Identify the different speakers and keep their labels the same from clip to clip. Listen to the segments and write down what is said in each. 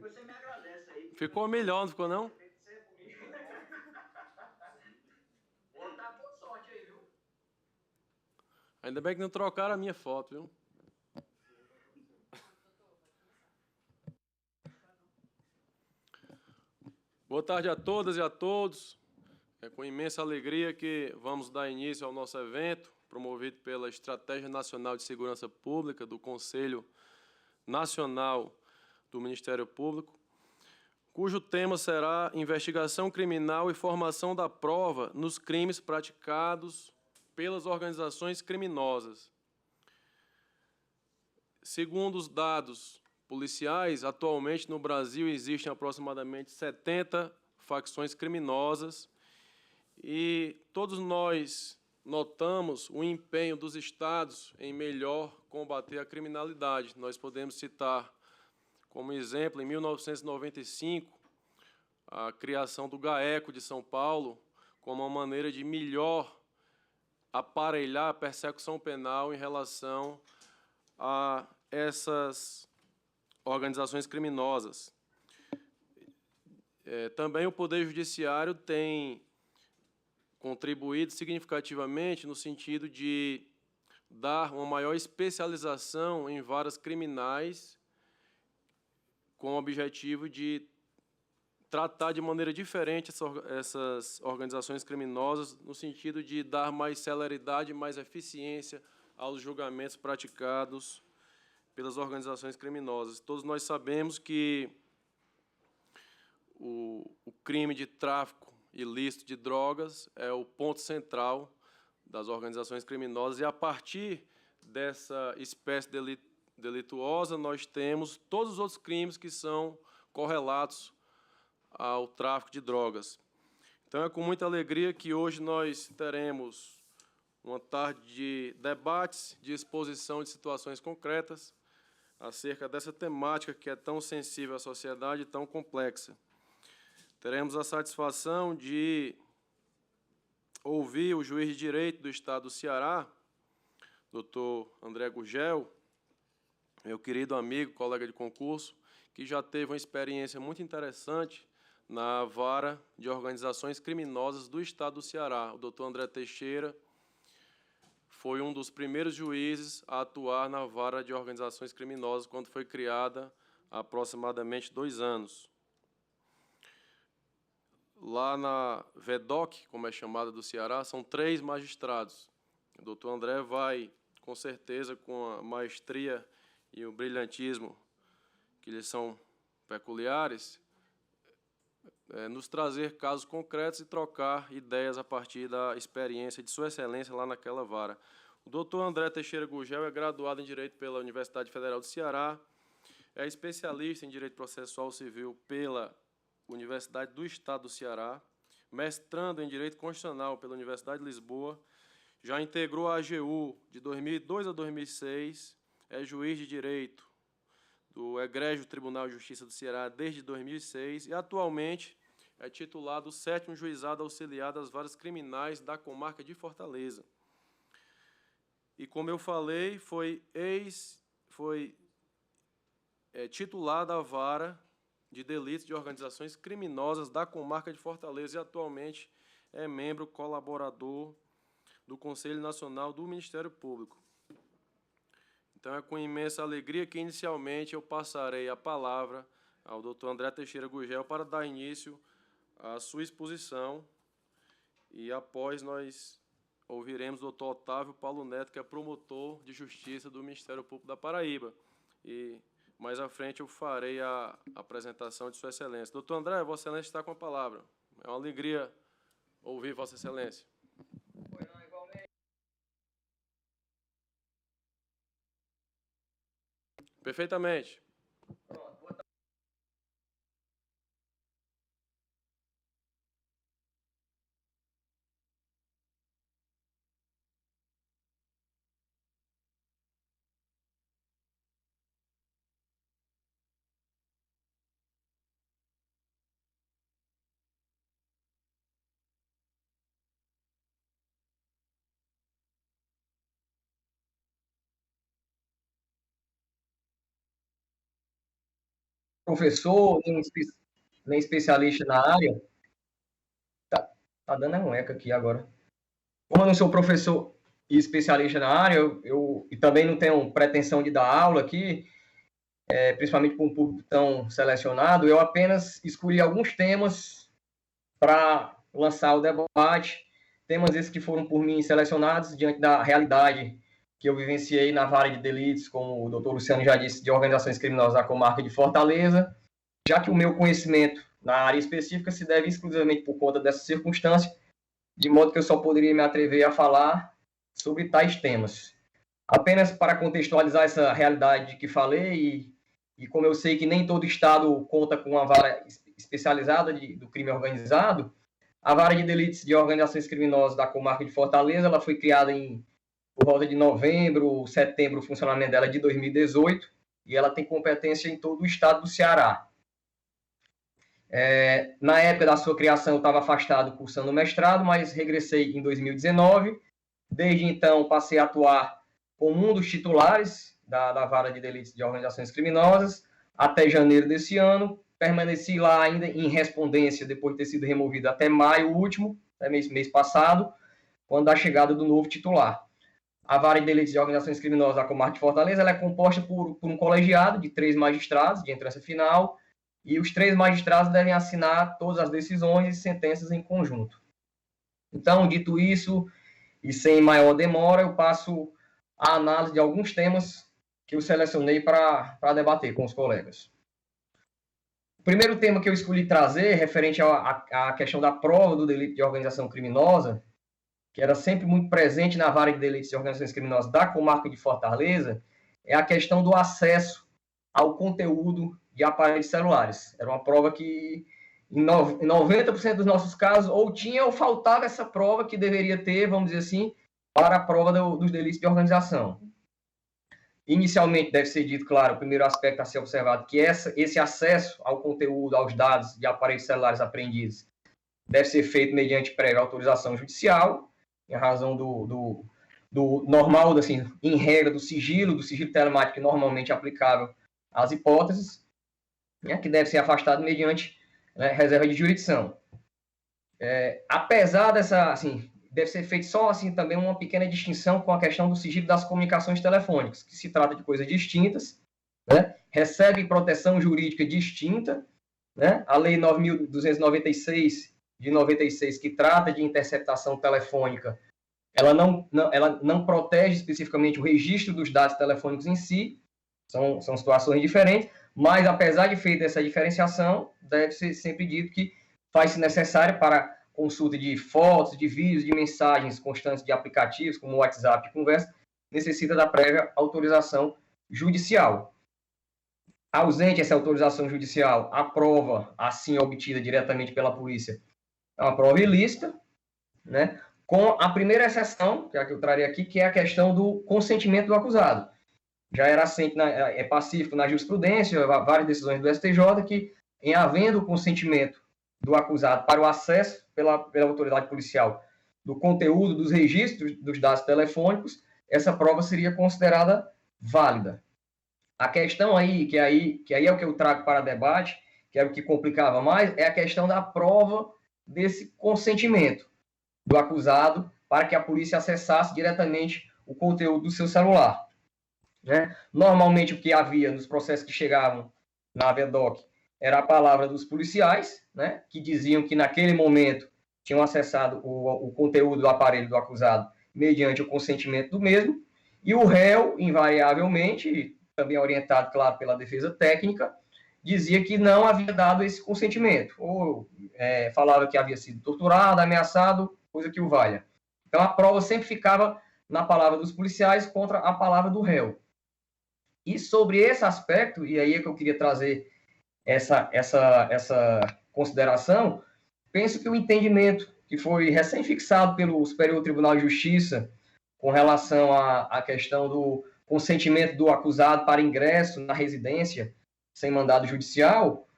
Speaker 1: Depois você me agradece aí.
Speaker 2: Ficou melhor, não ficou não?
Speaker 1: Vou dar boa sorte aí, viu?
Speaker 2: Ainda bem que não trocaram a minha foto, viu? Boa tarde a todas e a todos. É com imensa alegria que vamos dar início ao nosso evento, promovido pela Estratégia Nacional de Segurança Pública do Conselho Nacional do Ministério Público, cujo tema será investigação criminal e formação da prova nos crimes praticados pelas organizações criminosas. Segundo os dados policiais, atualmente no Brasil existem aproximadamente 70 facções criminosas e todos nós notamos o empenho dos estados em melhor combater a criminalidade. Nós podemos citar como exemplo, em 1995, a criação do GAECO de São Paulo como uma maneira de melhor aparelhar a persecução penal em relação a essas organizações criminosas. Também o Poder Judiciário tem contribuído significativamente no sentido de dar uma maior especialização em varas criminais com o objetivo de tratar de maneira diferente essas organizações criminosas, no sentido de dar mais celeridade e mais eficiência aos julgamentos praticados pelas organizações criminosas. Todos nós sabemos que o crime de tráfico ilícito de drogas é o ponto central das organizações criminosas e, a partir dessa espécie delituosa, nós temos todos os outros crimes que são correlatos ao tráfico de drogas. Então, é com muita alegria que hoje nós teremos uma tarde de debates, de exposição de situações concretas acerca dessa temática que é tão sensível à sociedade e tão complexa. Teremos a satisfação de ouvir o juiz de direito do Estado do Ceará, doutor André Gurgel, meu querido amigo, colega de concurso, que já teve uma experiência muito interessante na vara de organizações criminosas do Estado do Ceará. O doutor André Teixeira foi um dos primeiros juízes a atuar na vara de organizações criminosas quando foi criada há aproximadamente 2 anos. Lá na VEDOC, como é chamada do Ceará, são 3 magistrados. O doutor André vai, com certeza, com a maestria e o brilhantismo que lhes são peculiares, nos trazer casos concretos e trocar ideias a partir da experiência de sua excelência lá naquela vara. O doutor André Teixeira Gurgel é graduado em Direito pela Universidade Federal do Ceará, é especialista em Direito Processual Civil pela Universidade do Estado do Ceará, mestrando em Direito Constitucional pela Universidade de Lisboa, já integrou a AGU de 2002 a 2006, é juiz de Direito do Egrégio Tribunal de Justiça do Ceará desde 2006 e, atualmente, é titular do 7º Juizado Auxiliar das Varas Criminais da Comarca de Fortaleza. E, como eu falei, foi titular da Vara de Delitos de Organizações Criminosas da Comarca de Fortaleza e, atualmente, é membro colaborador do Conselho Nacional do Ministério Público. Então, é com imensa alegria que, inicialmente, eu passarei a palavra ao doutor André Teixeira Gurgel para dar início à sua exposição e, após, nós ouviremos o doutor Otávio Paulo Neto, que é promotor de Justiça do Ministério Público da Paraíba. E, mais à frente, eu farei a apresentação de Sua Excelência. Doutor André, Vossa Excelência está com a palavra. É uma alegria ouvir Vossa Excelência. Perfeitamente.
Speaker 3: professor, nem especialista na área. Tá dando um eco aqui agora. Como eu não sou professor e especialista na área, e também não tenho pretensão de dar aula aqui, principalmente para um público tão selecionado, eu apenas escolhi alguns temas para lançar o debate, temas esses que foram por mim selecionados diante da realidade que eu vivenciei na vara de delitos, como o doutor Luciano já disse, de organizações criminosas da comarca de Fortaleza, já que o meu conhecimento na área específica se deve exclusivamente por conta dessa circunstância, de modo que eu só poderia me atrever a falar sobre tais temas. Apenas para contextualizar essa realidade que falei, e como eu sei que nem todo estado conta com uma vara especializada do crime organizado, a vara de delitos de organizações criminosas da comarca de Fortaleza, ela foi criada por volta de novembro, setembro, o funcionamento dela é de 2018, e ela tem competência em todo o estado do Ceará. Na época da sua criação, eu estava afastado cursando mestrado, mas regressei em 2019. Desde então, passei a atuar como um dos titulares da vara de delitos de organizações criminosas até janeiro desse ano. Permaneci lá ainda em respondência, depois de ter sido removido até maio último, até mês passado, quando da chegada do novo titular. A vara de delitos de organizações criminosas da comarca de Fortaleza ela é composta por um colegiado de 3 magistrados de entrância final, e os 3 magistrados devem assinar todas as decisões e sentenças em conjunto. Então, dito isso, e sem maior demora, eu passo a análise de alguns temas que eu selecionei para debater com os colegas. O primeiro tema que eu escolhi trazer, referente à questão da prova do delito de organização criminosa, que era sempre muito presente na vara de delitos de organizações criminosas da comarca de Fortaleza, é a questão do acesso ao conteúdo de aparelhos celulares. Era uma prova que, em 90% dos nossos casos, ou tinha ou faltava essa prova que deveria ter, vamos dizer assim, para a prova dos delitos de organização. Inicialmente, deve ser dito, claro, o primeiro aspecto a ser observado, que esse acesso ao conteúdo, aos dados de aparelhos celulares apreendidos, deve ser feito mediante prévia autorização judicial, em razão do normal, assim, em regra, do sigilo telemático normalmente aplicável às hipóteses, né, que deve ser afastado mediante, né, reserva de jurisdição. Apesar dessa, assim, deve ser feito só, assim, também uma pequena distinção com a questão do sigilo das comunicações telefônicas, que se trata de coisas distintas, né, recebe proteção jurídica distinta, né, a Lei 9.296 de 96, que trata de interceptação telefônica, ela não protege especificamente o registro dos dados telefônicos em si, são situações diferentes, mas, apesar de feita essa diferenciação, deve ser sempre dito que faz-se necessário para consulta de fotos, de vídeos, de mensagens constantes de aplicativos, como o WhatsApp e conversa, necessita da prévia autorização judicial. Ausente essa autorização judicial, a prova, assim obtida diretamente pela polícia, é uma prova ilícita, né? Com a primeira exceção, que é a que eu trarei aqui, que é a questão do consentimento do acusado. Já era assente, é pacífico na jurisprudência, várias decisões do STJ, que, em havendo o consentimento do acusado para o acesso pela autoridade policial do conteúdo dos registros dos dados telefônicos, essa prova seria considerada válida. A questão aí, que aí é o que eu trago para debate, que era o que complicava mais, é a questão da prova desse consentimento do acusado para que a polícia acessasse diretamente o conteúdo do seu celular. Né? Normalmente, o que havia nos processos que chegavam na VEDOC era a palavra dos policiais, né, que diziam que naquele momento tinham acessado o conteúdo do aparelho do acusado mediante o consentimento do mesmo, e o réu, invariavelmente, também orientado, claro, pela defesa técnica, dizia que não havia dado esse consentimento, ou falava que havia sido torturado, ameaçado, coisa que o valha. Então, a prova sempre ficava na palavra dos policiais contra a palavra do réu. E sobre esse aspecto, e aí é que eu queria trazer essa consideração, penso que o entendimento que foi recém-fixado pelo Superior Tribunal de Justiça com relação à questão do consentimento do acusado para ingresso na residência sem mandado judicial,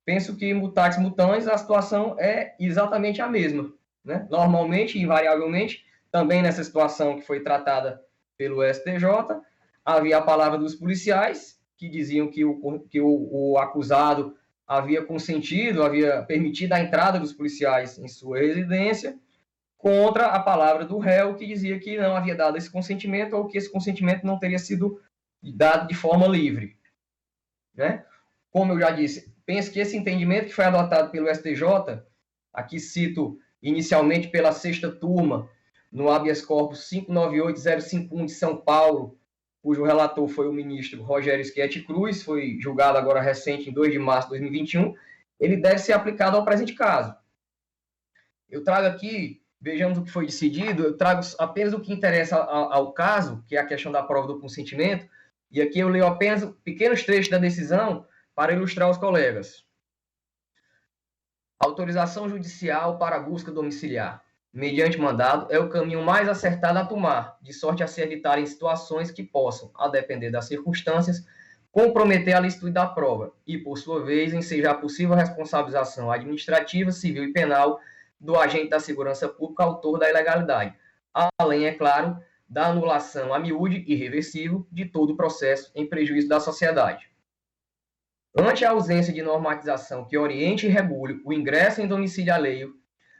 Speaker 3: penso que, mutatis mutandis, a situação é exatamente a mesma. Né? Normalmente, invariavelmente, também nessa situação que foi tratada pelo STJ, havia a palavra dos policiais que diziam que o acusado havia consentido, havia permitido a entrada dos policiais em sua residência, contra a palavra do réu, que dizia que não havia dado esse consentimento ou que esse consentimento não teria sido dado de forma livre. Né? Como eu já disse, penso que esse entendimento que foi adotado pelo STJ, aqui cito inicialmente pela 6ª turma, no habeas corpus 598051 de São Paulo, cujo relator foi o ministro Rogério Schietti Cruz, foi julgado agora recente, em 2 de março de 2021, ele deve ser aplicado ao presente caso. Eu trago aqui, vejamos o que foi decidido, eu trago apenas o que interessa ao caso, que é a questão da prova do consentimento, e aqui eu leio apenas pequenos trechos da decisão para ilustrar os colegas. Autorização judicial para busca domiciliar, mediante mandado, é o caminho mais acertado a tomar, de sorte a se evitarem situações que possam, a depender das circunstâncias, comprometer a licitude da prova e, por sua vez, ensejar possível responsabilização administrativa, civil e penal do agente da segurança pública autor da ilegalidade, além, é claro, da anulação a miúde irreversível de todo o processo em prejuízo da sociedade. Ante a ausência de normatização que oriente e regule o ingresso em domicílio alheio,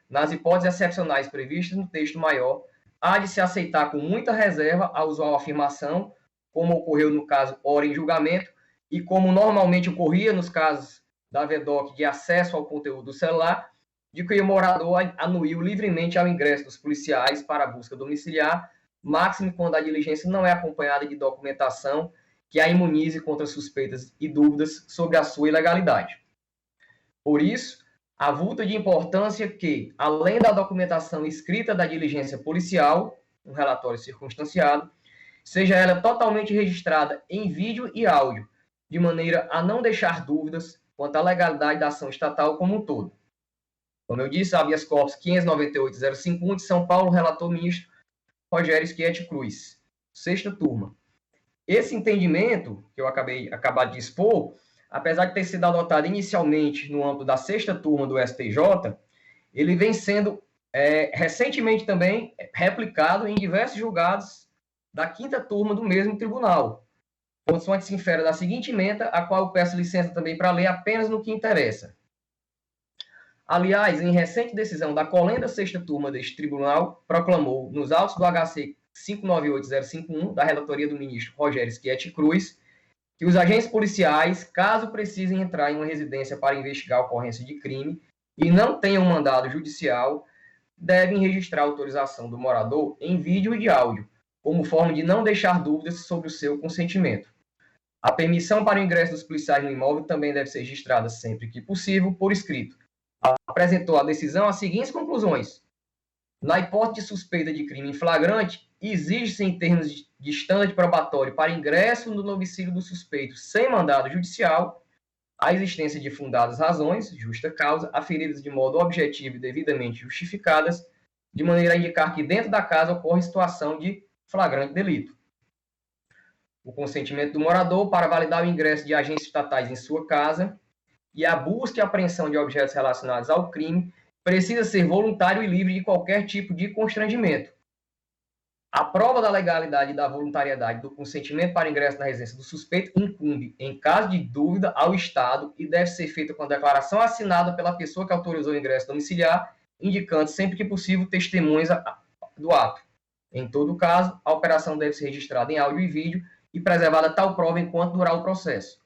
Speaker 3: nas hipóteses excepcionais previstas no texto maior, há de se aceitar com muita reserva a usual afirmação, como ocorreu no caso ora em julgamento, e como normalmente ocorria nos casos da VEDOC de acesso ao conteúdo do celular, de que o morador anuiu livremente ao ingresso dos policiais para a busca domiciliar, máximo quando a diligência não é acompanhada de documentação que a imunize contra suspeitas e dúvidas sobre a sua ilegalidade. Por isso, avulta de importância que, além da documentação escrita da diligência policial, um relatório circunstanciado, seja ela totalmente registrada em vídeo e áudio, de maneira a não deixar dúvidas quanto à legalidade da ação estatal como um todo. Como eu disse, habeas corpus 598.051 de São Paulo, relator ministro Rogério Schietti Cruz, 6ª turma. Esse entendimento, que eu acabei de expor, apesar de ter sido adotado inicialmente no âmbito da 6ª turma do STJ, ele vem sendo recentemente também replicado em diversos julgados da 5ª turma do mesmo tribunal, consoante se infere da seguinte ementa, a qual eu peço licença também para ler apenas no que interessa. Aliás, em recente decisão da colenda 6ª turma deste tribunal, proclamou, nos autos do HC 598051, da relatoria do ministro Rogério Schietti Cruz, que os agentes policiais, caso precisem entrar em uma residência para investigar a ocorrência de crime e não tenham mandado judicial, devem registrar a autorização do morador em vídeo e de áudio, como forma de não deixar dúvidas sobre o seu consentimento. A permissão para o ingresso dos policiais no imóvel também deve ser registrada sempre que possível por escrito. Apresentou a decisão as seguintes conclusões. Na hipótese de suspeita de crime em flagrante, exige-se em termos de estándar probatório para ingresso no domicílio do suspeito sem mandado judicial a existência de fundadas razões, justa causa, aferidas de modo objetivo e devidamente justificadas, de maneira a indicar que dentro da casa ocorre situação de flagrante delito. O consentimento do morador para validar o ingresso de agentes estatais em sua casa e a busca e apreensão de objetos relacionados ao crime precisa ser voluntário e livre de qualquer tipo de constrangimento. A prova da legalidade e da voluntariedade do consentimento para ingresso na residência do suspeito incumbe, em caso de dúvida, ao Estado e deve ser feita com a declaração assinada pela pessoa que autorizou o ingresso domiciliar, indicando sempre que possível testemunhas do ato. Em todo caso, a operação deve ser registrada em áudio e vídeo e preservada tal prova enquanto durar o processo.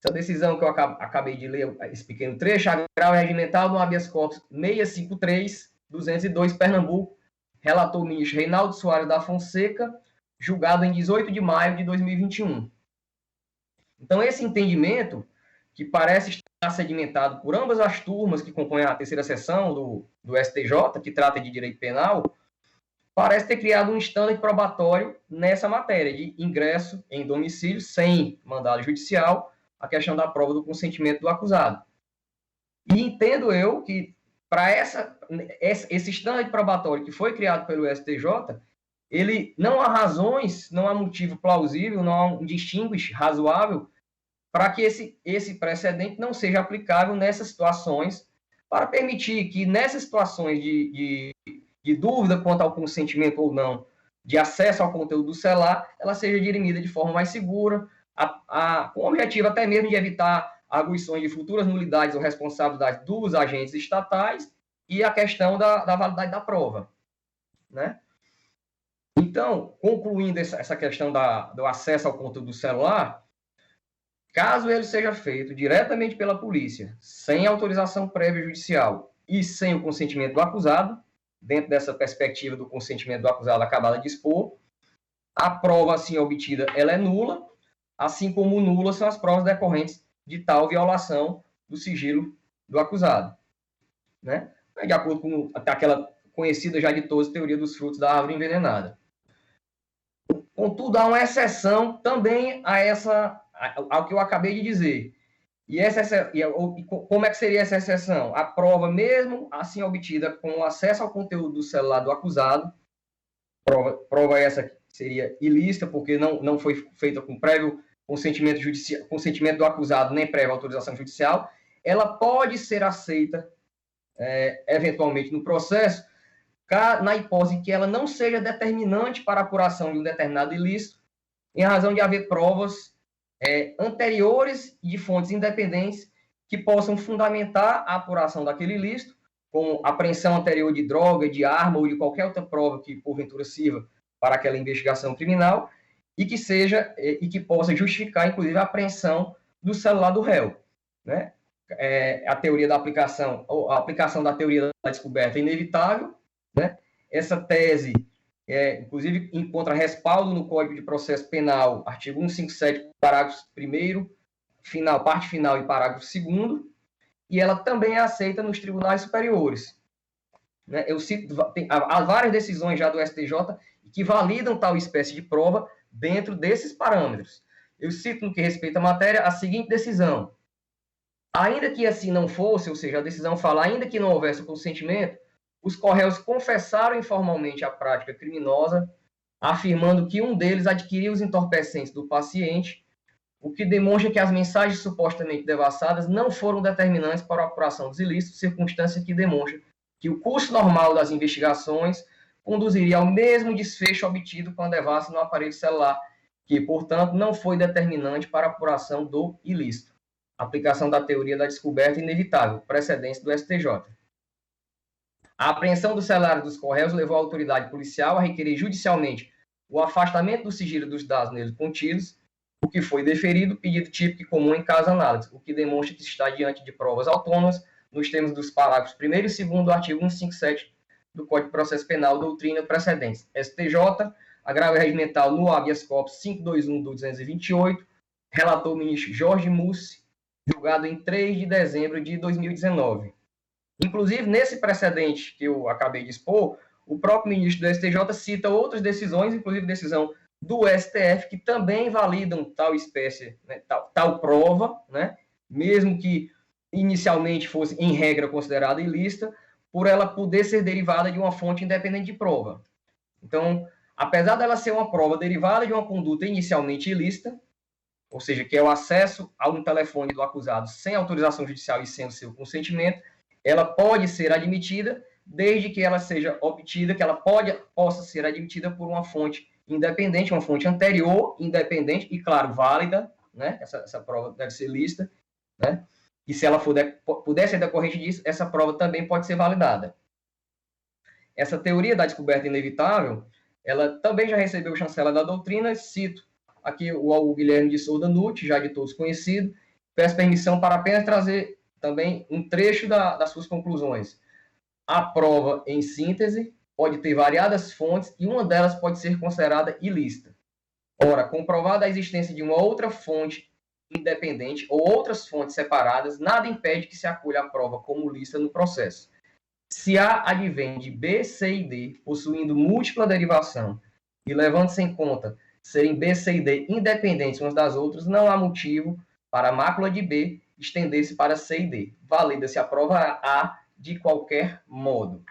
Speaker 3: Essa decisão que eu acabei de ler, esse pequeno trecho, agravo regimental no habeas corpus 653/202, Pernambuco, relator o ministro Reinaldo Soares da Fonseca, julgado em 18 de maio de 2021. Então, esse entendimento, que parece estar sedimentado por ambas as turmas que compõem a 3ª seção do STJ, que trata de direito penal, parece ter criado um estándar probatório nessa matéria de ingresso em domicílio sem mandado judicial, a questão da prova do consentimento do acusado. E entendo eu que, para esse estándar probatório que foi criado pelo STJ, ele não há razões, não há motivo plausível, não há um distinguish razoável para que esse precedente não seja aplicável nessas situações, para permitir que nessas situações de dúvida quanto ao consentimento ou não, de acesso ao conteúdo do celular, ela seja dirimida de forma mais segura, com o objetivo até mesmo de evitar arguições de futuras nulidades ou responsabilidades dos agentes estatais e a questão da validade da prova, né? Então, concluindo essa questão do acesso ao conteúdo do celular, caso ele seja feito diretamente pela polícia, sem autorização prévia judicial e sem o consentimento do acusado, dentro dessa perspectiva do consentimento do acusado acabado de expor, a prova assim obtida ela é nula, assim como nulas são as provas decorrentes de tal violação do sigilo do acusado, né? De acordo com aquela conhecida já de todos, teoria dos frutos da árvore envenenada. Contudo, há uma exceção também ao que eu acabei de dizer. Como é que seria essa exceção? A prova, mesmo assim obtida com acesso ao conteúdo do celular do acusado, prova essa que seria ilícita, porque não foi feita com prévio consentimento do acusado, nem prévia autorização judicial, ela pode ser aceita, eventualmente, no processo, na hipótese que ela não seja determinante para a apuração de um determinado ilícito, em razão de haver provas anteriores de fontes independentes que possam fundamentar a apuração daquele ilícito, como apreensão anterior de droga, de arma ou de qualquer outra prova que, porventura, sirva para aquela investigação criminal e que possa justificar, inclusive, a apreensão do celular do réu, né? A teoria da aplicação, a aplicação da teoria da descoberta é inevitável, né? Essa tese, inclusive, encontra respaldo no Código de Processo Penal, artigo 157, parágrafo 1º, parte final e parágrafo 2º, e ela também é aceita nos tribunais superiores, né? Eu cito, há várias decisões já do STJ que validam tal espécie de prova dentro desses parâmetros. Eu cito, no que respeita à matéria, a seguinte decisão: ainda que assim não fosse, ou seja, a decisão fala, ainda que não houvesse o consentimento, os correios confessaram informalmente a prática criminosa, afirmando que um deles adquiriu os entorpecentes do paciente, o que demonstra que as mensagens supostamente devassadas não foram determinantes para a apuração dos ilícitos, circunstância que demonstra que o curso normal das investigações conduziria ao mesmo desfecho obtido com a devassa no aparelho celular, que, portanto, não foi determinante para a apuração do ilícito. Aplicação da teoria da descoberta inevitável, precedência do STJ. A apreensão do celular dos correios levou a autoridade policial a requerer judicialmente o afastamento do sigilo dos dados neles contidos, o que foi deferido, pedido típico e comum em caso análise, o que demonstra que se está diante de provas autônomas, nos termos dos parágrafos 1º e 2º do artigo 157 do Código de Processo Penal, doutrina precedentes. STJ, agravo regimental no habeas corpus 521 do 228, relator o ministro Jorge Mussi, julgado em 3 de dezembro de 2019. Inclusive, nesse precedente que eu acabei de expor, o próprio ministro do STJ cita outras decisões, inclusive decisão do STF, que também validam tal espécie, né, tal prova, né, mesmo que inicialmente fosse, em regra, considerada ilícita, por ela poder ser derivada de uma fonte independente de prova. Então, apesar dela ser uma prova derivada de uma conduta inicialmente ilícita, ou seja, que é o acesso a um telefone do acusado sem autorização judicial e sem o seu consentimento, ela pode ser admitida desde que ela seja obtida, que ela possa ser admitida por uma fonte independente, uma fonte anterior, independente e, claro, válida, né? Essa prova deve ser lícita, né? E se ela puder ser decorrente disso, essa prova também pode ser validada. Essa teoria da descoberta inevitável, ela também já recebeu chancela da doutrina. Cito aqui o Guilherme de Souza Nutti, já de todos conhecido. Peço permissão para apenas trazer também um trecho das suas conclusões. A prova, em síntese, pode ter variadas fontes e uma delas pode ser considerada ilícita. Ora, comprovada a existência de uma outra fonte independente ou outras fontes separadas, nada impede que se acolha a prova como lícita no processo. Se A advém de B, C e D, possuindo múltipla derivação, e levando-se em conta serem B, C e D independentes umas das outras, não há motivo para a mácula de B estender-se para C e D. Valida-se a prova A de qualquer modo.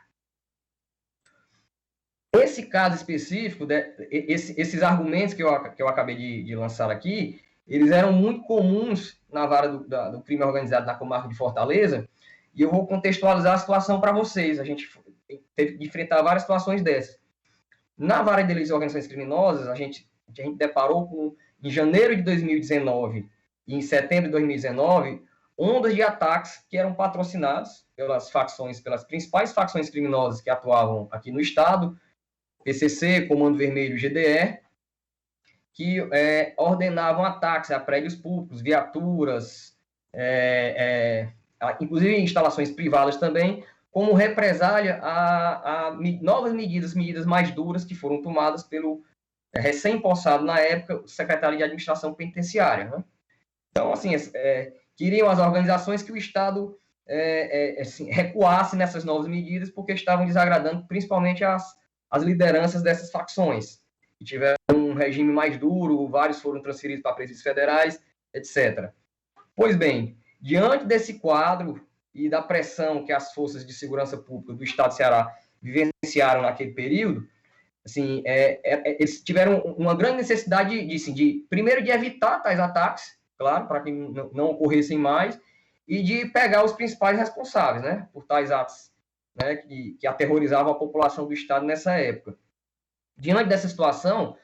Speaker 3: Esse caso específico, esses argumentos que eu acabei de lançar aqui, eles eram muito comuns na vara do crime organizado na comarca de Fortaleza, e eu vou contextualizar a situação para vocês. A gente teve de enfrentar várias situações dessas. Na vara de delitos e organizações criminosas, a gente a gente deparou com, em janeiro de 2019 e em setembro de 2019, ondas de ataques que eram patrocinados pelas principais facções criminosas que atuavam aqui no estado, PCC, Comando Vermelho, GDR, que ordenavam ataques a prédios públicos, viaturas, inclusive instalações privadas também, como represália a novas medidas mais duras que foram tomadas pelo recém-possado, na época, secretário de Administração Penitenciária. Né? Então, assim, queriam as organizações que o Estado assim, recuasse nessas novas medidas, porque estavam desagradando principalmente as lideranças dessas facções, que tiveram um regime mais duro, vários foram transferidos para presídios federais, etc. Pois bem, diante desse quadro e da pressão que as forças de segurança pública do Estado do Ceará vivenciaram naquele período, assim, eles tiveram uma grande necessidade primeiro, de evitar tais ataques, claro, para que não ocorressem mais, e de pegar os principais responsáveis, né, por tais atos, né, que aterrorizavam a população do Estado nessa época. Diante dessa situação,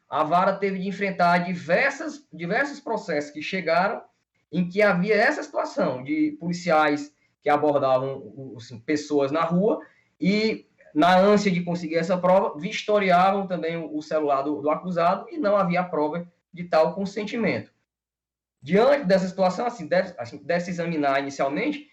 Speaker 3: a Vara teve de enfrentar diversos processos que chegaram em que havia essa situação de policiais que abordavam assim, pessoas na rua e, na ânsia de conseguir essa prova, vistoriavam também o celular do acusado e não havia prova de tal consentimento. Diante dessa situação, assim, deve-se examinar inicialmente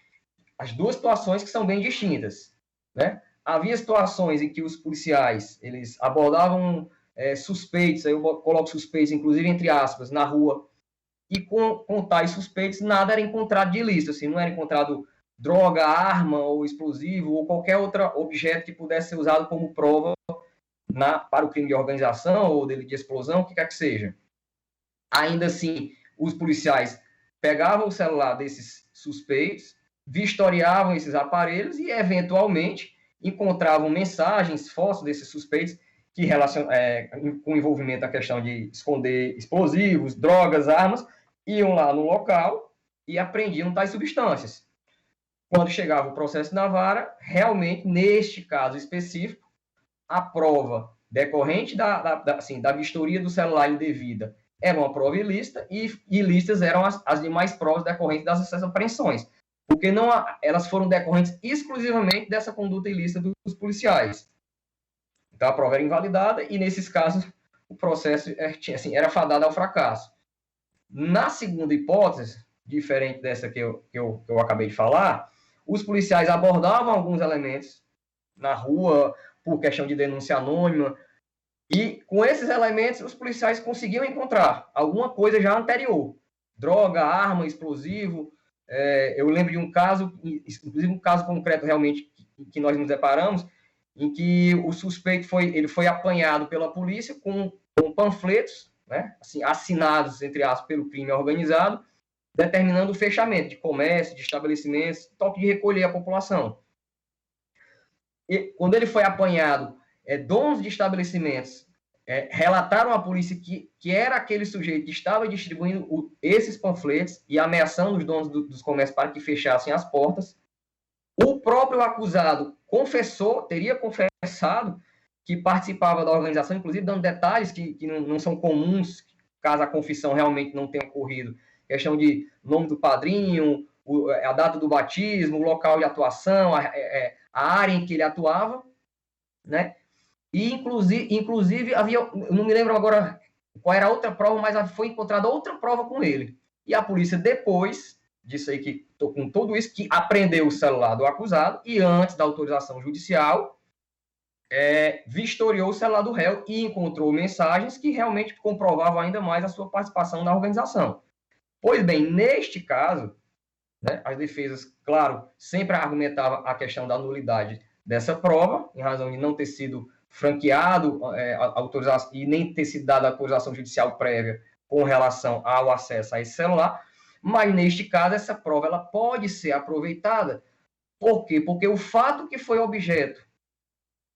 Speaker 3: as duas situações que são bem distintas. Né? Havia situações em que os policiais eles abordavam suspeitos, aí eu coloco suspeitos, inclusive entre aspas, na rua, e com tais suspeitos nada era encontrado de ilícito, assim, não era encontrado droga, arma ou explosivo ou qualquer outro objeto que pudesse ser usado como prova para o crime de organização ou delito de explosão, o que quer que seja. Ainda assim, os policiais pegavam o celular desses suspeitos, vistoriavam esses aparelhos e, eventualmente, encontravam mensagens, fotos desses suspeitos que com envolvimento da questão de esconder explosivos, drogas, armas, iam lá no local e apreendiam tais substâncias. Quando chegava o processo na vara, realmente, neste caso específico, a prova decorrente da vistoria do celular indevida era uma prova ilícita e ilícitas eram as demais provas decorrentes dessas apreensões, porque elas foram decorrentes exclusivamente dessa conduta ilícita dos policiais. Então, a prova era invalidada e, nesses casos, o processo era fadado ao fracasso. Na segunda hipótese, diferente dessa que eu acabei de falar, os policiais abordavam alguns elementos na rua por questão de denúncia anônima e, com esses elementos, os policiais conseguiam encontrar alguma coisa já anterior. Droga, arma, explosivo. Eu lembro de um caso, inclusive um caso concreto realmente que nós nos deparamos, em que o suspeito foi apanhado pela polícia com panfletos, né, assim, assinados, entre aspas, pelo crime organizado, determinando o fechamento de comércio, de estabelecimentos, toque de recolher a população. E, quando ele foi apanhado, donos de estabelecimentos relataram à polícia que era aquele sujeito que estava distribuindo esses panfletos e ameaçando os donos dos comércios para que fechassem as portas. O próprio acusado teria confessado que participava da organização, inclusive dando detalhes que não são comuns, caso a confissão realmente não tenha ocorrido. Questão de nome do padrinho, a data do batismo, o local de atuação, a área em que ele atuava, né? E, inclusive havia, eu não me lembro agora qual era a outra prova, mas foi encontrada outra prova com ele. E a polícia, depois disso aí, com tudo isso, que apreendeu o celular do acusado e, antes da autorização judicial, vistoriou o celular do réu e encontrou mensagens que realmente comprovavam ainda mais a sua participação na organização. Pois bem, neste caso, né, as defesas, claro, sempre argumentavam a questão da nulidade dessa prova, em razão de não ter sido franqueado autorização, e nem ter sido dada a autorização judicial prévia com relação ao acesso a esse celular, mas neste caso essa prova ela pode ser aproveitada. Por quê? Porque o fato que foi objeto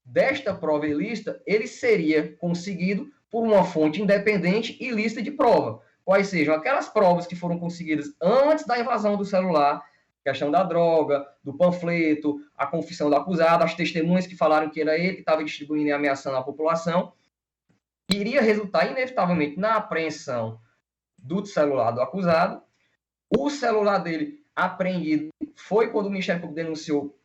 Speaker 3: desta prova ilícita, ele seria conseguido por uma fonte independente e lista de prova. Quais sejam aquelas provas que foram conseguidas antes da invasão do celular, questão da droga, do panfleto, a confissão do acusado, as testemunhas que falaram que era ele que estava distribuindo e ameaçando a população. iria resultar inevitavelmente na apreensão do celular do acusado. O celular dele apreendido foi quando o Ministério Público denunciou,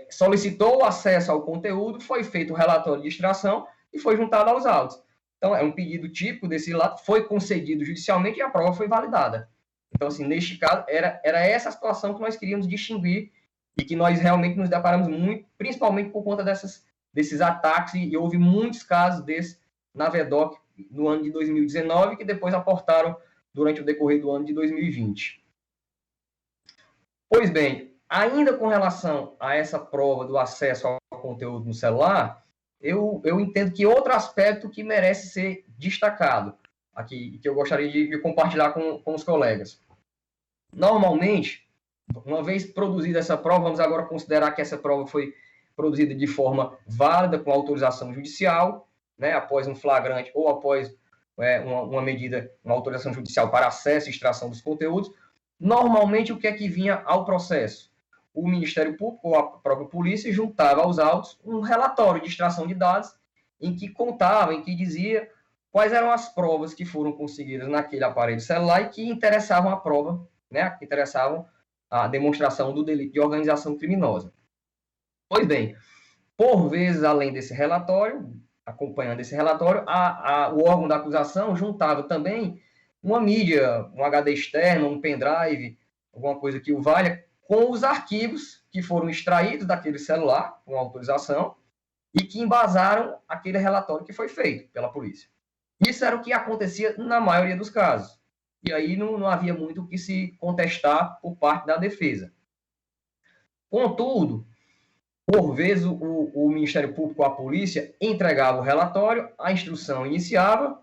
Speaker 3: solicitou o acesso ao conteúdo, foi feito o relatório de extração e foi juntado aos autos. Então, é um pedido típico desse lado, foi concedido judicialmente e a prova foi validada. Então, assim, neste caso, era essa a situação que nós queríamos distinguir e que nós realmente nos deparamos muito, principalmente por conta desses ataques, e houve muitos casos desses na VEDOC no ano de 2019, que depois aportaram durante o decorrer do ano de 2020. Pois bem, ainda com relação a essa prova do acesso ao conteúdo no celular, eu entendo que outro aspecto que merece ser destacado aqui, que eu gostaria de compartilhar com os colegas. Normalmente, uma vez produzida essa prova, vamos agora considerar que essa prova foi produzida de forma válida, com autorização judicial, né, após um flagrante ou após uma medida, uma autorização judicial para acesso e extração dos conteúdos. Normalmente, o que é que vinha ao processo? O Ministério Público ou a própria polícia juntava aos autos um relatório de extração de dados em que contava, em que dizia quais eram as provas que foram conseguidas naquele aparelho celular e que interessavam a prova, né, que interessavam a demonstração do delito de organização criminosa. Pois bem, por vezes, além desse relatório, acompanhando esse relatório, o órgão da acusação juntava também uma mídia, um HD externo, um pendrive, alguma coisa que o valha, com os arquivos que foram extraídos daquele celular, com autorização, e que embasaram aquele relatório que foi feito pela polícia. Isso era o que acontecia na maioria dos casos. E aí não havia muito o que se contestar por parte da defesa. Contudo, por vezes o Ministério Público, a polícia, entregava o relatório, a instrução iniciava,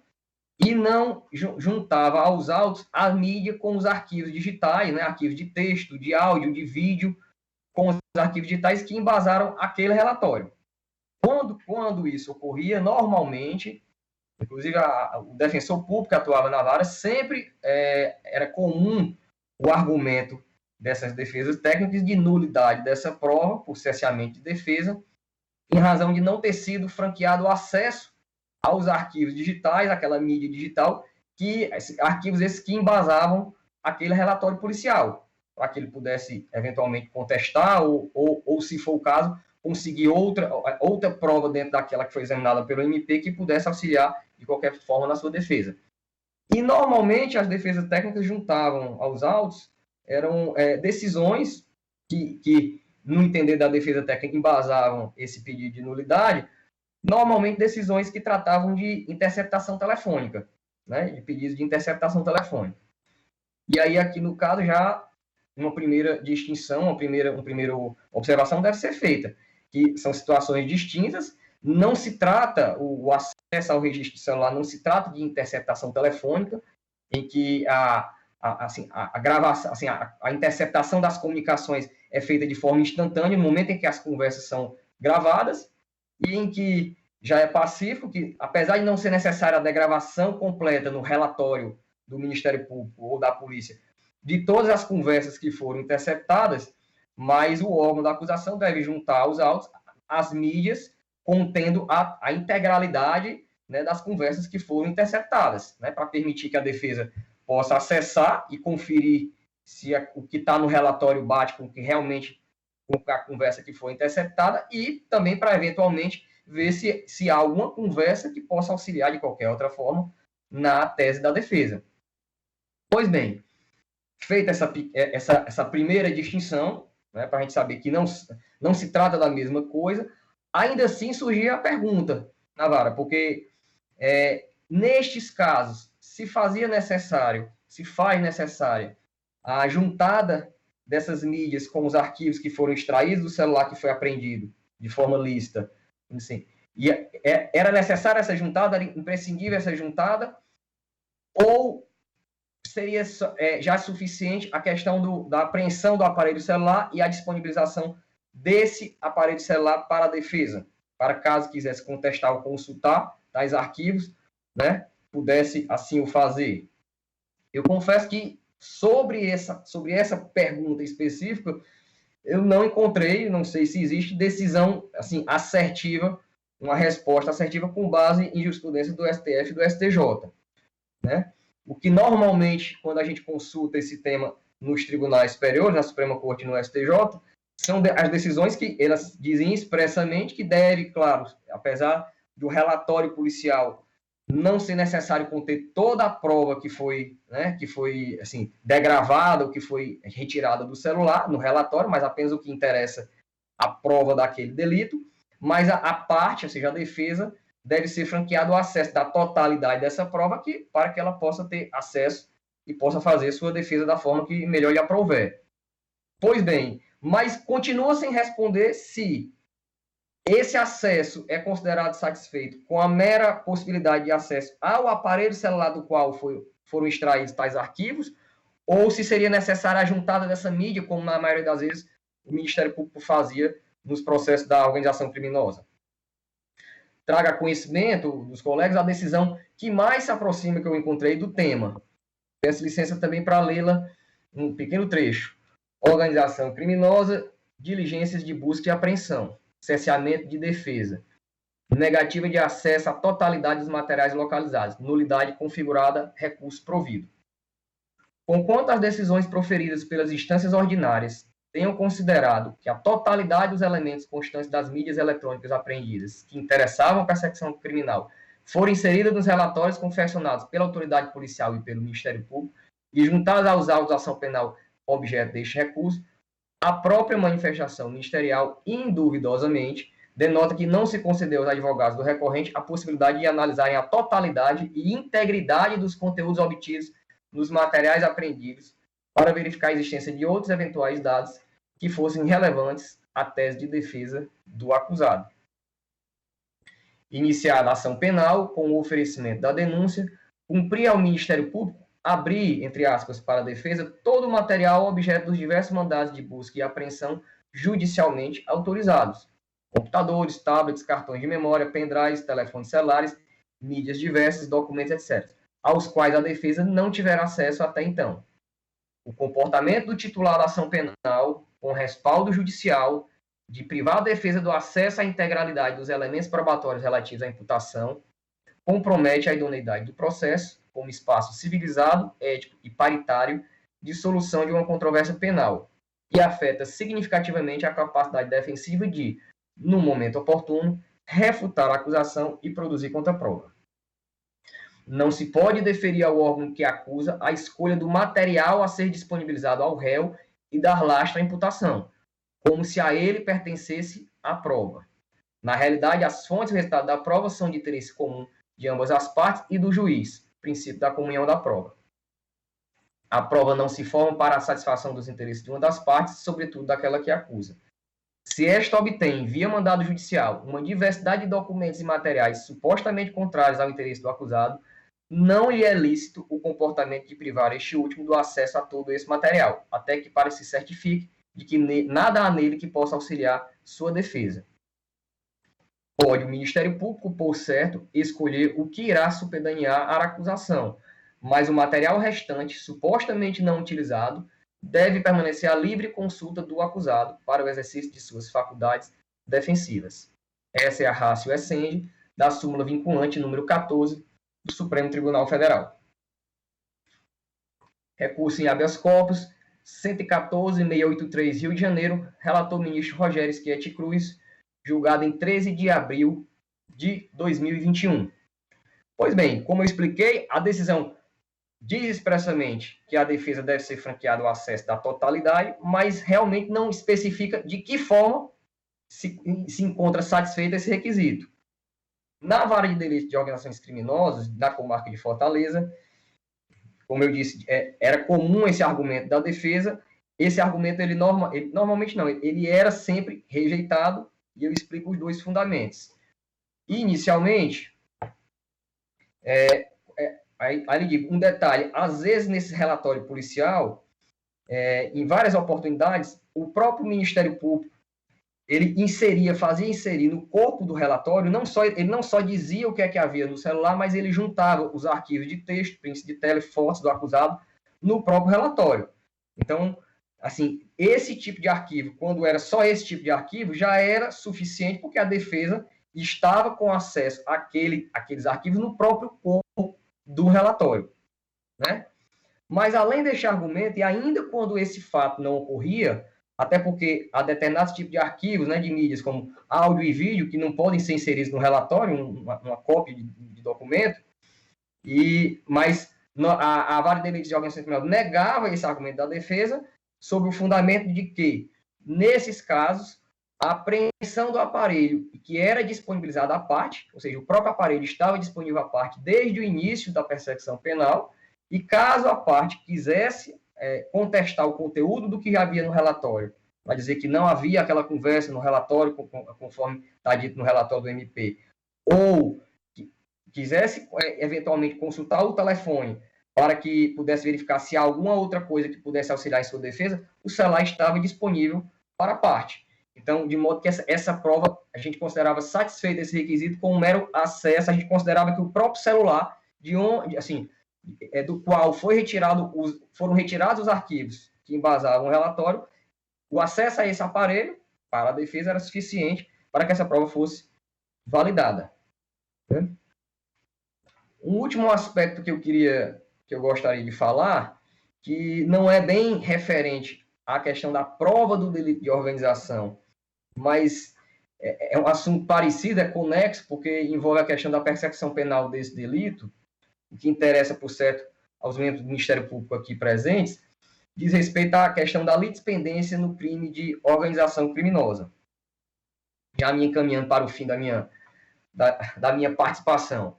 Speaker 3: e não juntava aos autos a mídia com os arquivos digitais, né, arquivos de texto, de áudio, de vídeo, com os arquivos digitais que embasaram aquele relatório. Quando isso ocorria, normalmente, inclusive o defensor público que atuava na vara, sempre era comum o argumento dessas defesas técnicas de nulidade dessa prova, por cesseamento de defesa, em razão de não ter sido franqueado o acesso aos arquivos digitais, aquela mídia digital, arquivos esses que embasavam aquele relatório policial, para que ele pudesse, eventualmente, contestar ou, se for o caso, conseguir outra prova dentro daquela que foi examinada pelo MP que pudesse auxiliar, de qualquer forma, na sua defesa. E, normalmente, as defesas técnicas juntavam aos autos, eram decisões que, no entender da defesa técnica, embasavam esse pedido de nulidade, normalmente decisões que tratavam de interceptação telefônica, né, de pedidos de interceptação telefônica. E aí, aqui no caso, já uma primeira distinção, uma primeira observação deve ser feita, que são situações distintas, não se trata, o acesso ao registro celular não se trata de interceptação telefônica, em que gravação, a interceptação das comunicações é feita de forma instantânea, no momento em que as conversas são gravadas, e em que já é pacífico, que apesar de não ser necessária a degravação completa no relatório do Ministério Público ou da polícia de todas as conversas que foram interceptadas, mas o órgão da acusação deve juntar aos autos as mídias contendo a integralidade, né, das conversas que foram interceptadas, né, para permitir que a defesa possa acessar e conferir se o que está no relatório bate com o que realmente com a conversa que foi interceptada e também para, eventualmente, ver se há alguma conversa que possa auxiliar de qualquer outra forma na tese da defesa. Pois bem, feita essa primeira distinção, né, para a gente saber que não se trata da mesma coisa, ainda assim surgia a pergunta na vara, porque nestes casos, se faz necessária a juntada dessas mídias com os arquivos que foram extraídos do celular que foi apreendido de forma lícita, assim, e era necessária essa juntada, era imprescindível essa juntada, ou seria já suficiente a questão da apreensão do aparelho celular e a disponibilização desse aparelho celular para a defesa, para caso quisesse contestar ou consultar tais arquivos, né, pudesse assim o fazer. Eu confesso que sobre essa pergunta específica, eu não encontrei, não sei se existe decisão assim assertiva uma resposta assertiva com base em jurisprudência do STF e do STJ, né? O que normalmente, quando a gente consulta esse tema nos tribunais superiores, na Suprema Corte e no STJ, são as decisões que elas dizem expressamente que deve, claro, apesar do relatório policial não ser necessário conter toda a prova que foi, né, assim, degravada ou que foi retirada do celular no relatório, mas apenas o que interessa a prova daquele delito, mas a parte, ou seja, a defesa, deve ser franqueado o acesso da totalidade dessa prova para que ela possa ter acesso e possa fazer sua defesa da forma que melhor lhe aprouver. Pois bem, mas continua sem responder se esse acesso é considerado satisfeito com a mera possibilidade de acesso ao aparelho celular do qual foram extraídos tais arquivos, ou se seria necessária a juntada dessa mídia, como na maioria das vezes o Ministério Público fazia nos processos da organização criminosa. Traga conhecimento dos colegas a decisão que mais se aproxima que eu encontrei do tema. Peço licença também para lê-la um pequeno trecho. Organização criminosa, diligências de busca e apreensão, cerceamento de defesa, negativa de acesso à totalidade dos materiais localizados, nulidade configurada, recurso provido. Conquanto as decisões proferidas pelas instâncias ordinárias tenham considerado que a totalidade dos elementos constantes das mídias eletrônicas apreendidas que interessavam a persecução criminal foram inseridas nos relatórios confeccionados pela autoridade policial e pelo Ministério Público e juntadas aos autos da ação penal objeto deste recurso, a própria manifestação ministerial, induvidosamente, denota que não se concedeu aos advogados do recorrente a possibilidade de analisarem a totalidade e integridade dos conteúdos obtidos nos materiais apreendidos para verificar a existência de outros eventuais dados que fossem relevantes à tese de defesa do acusado. Iniciada a ação penal com o oferecimento da denúncia, cumpria ao Ministério Público abrir, entre aspas, para a defesa todo o material objeto dos diversos mandados de busca e apreensão judicialmente autorizados. Computadores, tablets, cartões de memória, pendrives, telefones celulares, mídias diversas, documentos, etc., aos quais a defesa não tiver acesso até então. O comportamento do titular da ação penal, com respaldo judicial, de privar a defesa do acesso à integralidade dos elementos probatórios relativos à imputação, compromete a idoneidade do processo como espaço civilizado, ético e paritário de solução de uma controvérsia penal e afeta significativamente a capacidade defensiva de, no momento oportuno, refutar a acusação e produzir contraprova. Não se pode deferir ao órgão que acusa a escolha do material a ser disponibilizado ao réu e dar lastro à imputação, como se a ele pertencesse a prova. Na realidade, as fontes e o resultado da prova são de interesse comum de ambas as partes e do juiz, princípio da comunhão da prova. A prova não se forma para a satisfação dos interesses de uma das partes, sobretudo daquela que acusa. Se esta obtém, via mandado judicial, uma diversidade de documentos e materiais supostamente contrários ao interesse do acusado, não lhe é lícito o comportamento de privar este último do acesso a todo esse material, até que para se certifique de que nada há nele que possa auxiliar sua defesa. Pode o Ministério Público, por certo, escolher o que irá supedanear a acusação, mas o material restante, supostamente não utilizado, deve permanecer à livre consulta do acusado para o exercício de suas faculdades defensivas. Essa é a ratio essendi da súmula vinculante número 14 do Supremo Tribunal Federal. Recurso em habeas corpus 114.683, Rio de Janeiro, relator ministro Rogério Schietti Cruz, julgado em 13 de abril de 2021. Pois bem, como eu expliquei, a decisão diz expressamente que a defesa deve ser franqueada o acesso da totalidade, mas realmente não especifica de que forma se encontra satisfeito esse requisito. Na vara de delitos de organizações criminosas da comarca de Fortaleza, como eu disse, era comum esse argumento da defesa. Esse argumento, ele normalmente não, ele era sempre rejeitado, e eu explico os dois fundamentos. Inicialmente, aí lhe digo, um detalhe, às vezes nesse relatório policial, em várias oportunidades, o próprio Ministério Público, ele fazia inserir no corpo do relatório, ele não só dizia o que é que havia no celular, mas ele juntava os arquivos de texto, prints de tela, fotos do acusado, no próprio relatório. Então, assim, esse tipo de arquivo, quando era só esse tipo de arquivo, já era suficiente porque a defesa estava com acesso àqueles arquivos no próprio corpo do relatório, né? Mas, além deste argumento, e ainda quando esse fato não ocorria, até porque há determinados tipos de arquivos, né, de mídias, como áudio e vídeo, que não podem ser inseridos no relatório, uma cópia de documento, mas a Vara de Delitos de Organização Criminosa negava esse argumento da defesa, sob o fundamento de que, nesses casos, a apreensão do aparelho que era disponibilizado à parte, ou seja, o próprio aparelho estava disponível à parte desde o início da persecução penal, e caso a parte quisesse contestar o conteúdo do que havia no relatório, vai dizer que não havia aquela conversa no relatório, conforme está dito no relatório do MP, ou quisesse eventualmente consultar o telefone para que pudesse verificar se há alguma outra coisa que pudesse auxiliar em sua defesa, o celular estava disponível para a parte. Então, de modo que essa prova, a gente considerava satisfeito esse requisito com um mero acesso, a gente considerava que o próprio celular, do qual foram retirados os arquivos que embasavam o relatório, o acesso a esse aparelho, para a defesa, era suficiente para que essa prova fosse validada. Um último aspecto que eu gostaria de falar, que não é bem referente à questão da prova do delito de organização, mas é um assunto parecido, é conexo, porque envolve a questão da persecução penal desse delito, o que interessa, por certo, aos membros do Ministério Público aqui presentes, diz respeito à questão da litispendência no crime de organização criminosa. Já me encaminhando para o fim da minha participação.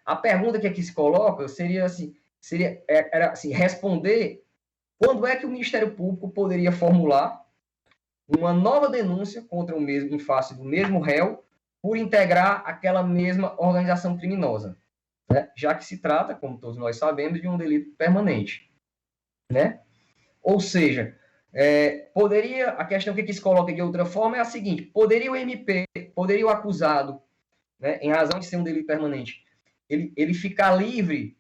Speaker 3: A pergunta que aqui se coloca era responder quando é que o Ministério Público poderia formular uma nova denúncia contra o mesmo, em face do mesmo réu, por integrar aquela mesma organização criminosa, né? Já que se trata, como todos nós sabemos, de um delito permanente, né? Ou seja, a questão que aqui se coloca de outra forma é a seguinte: poderia o acusado, né, em razão de ser um delito permanente, ele ficar livre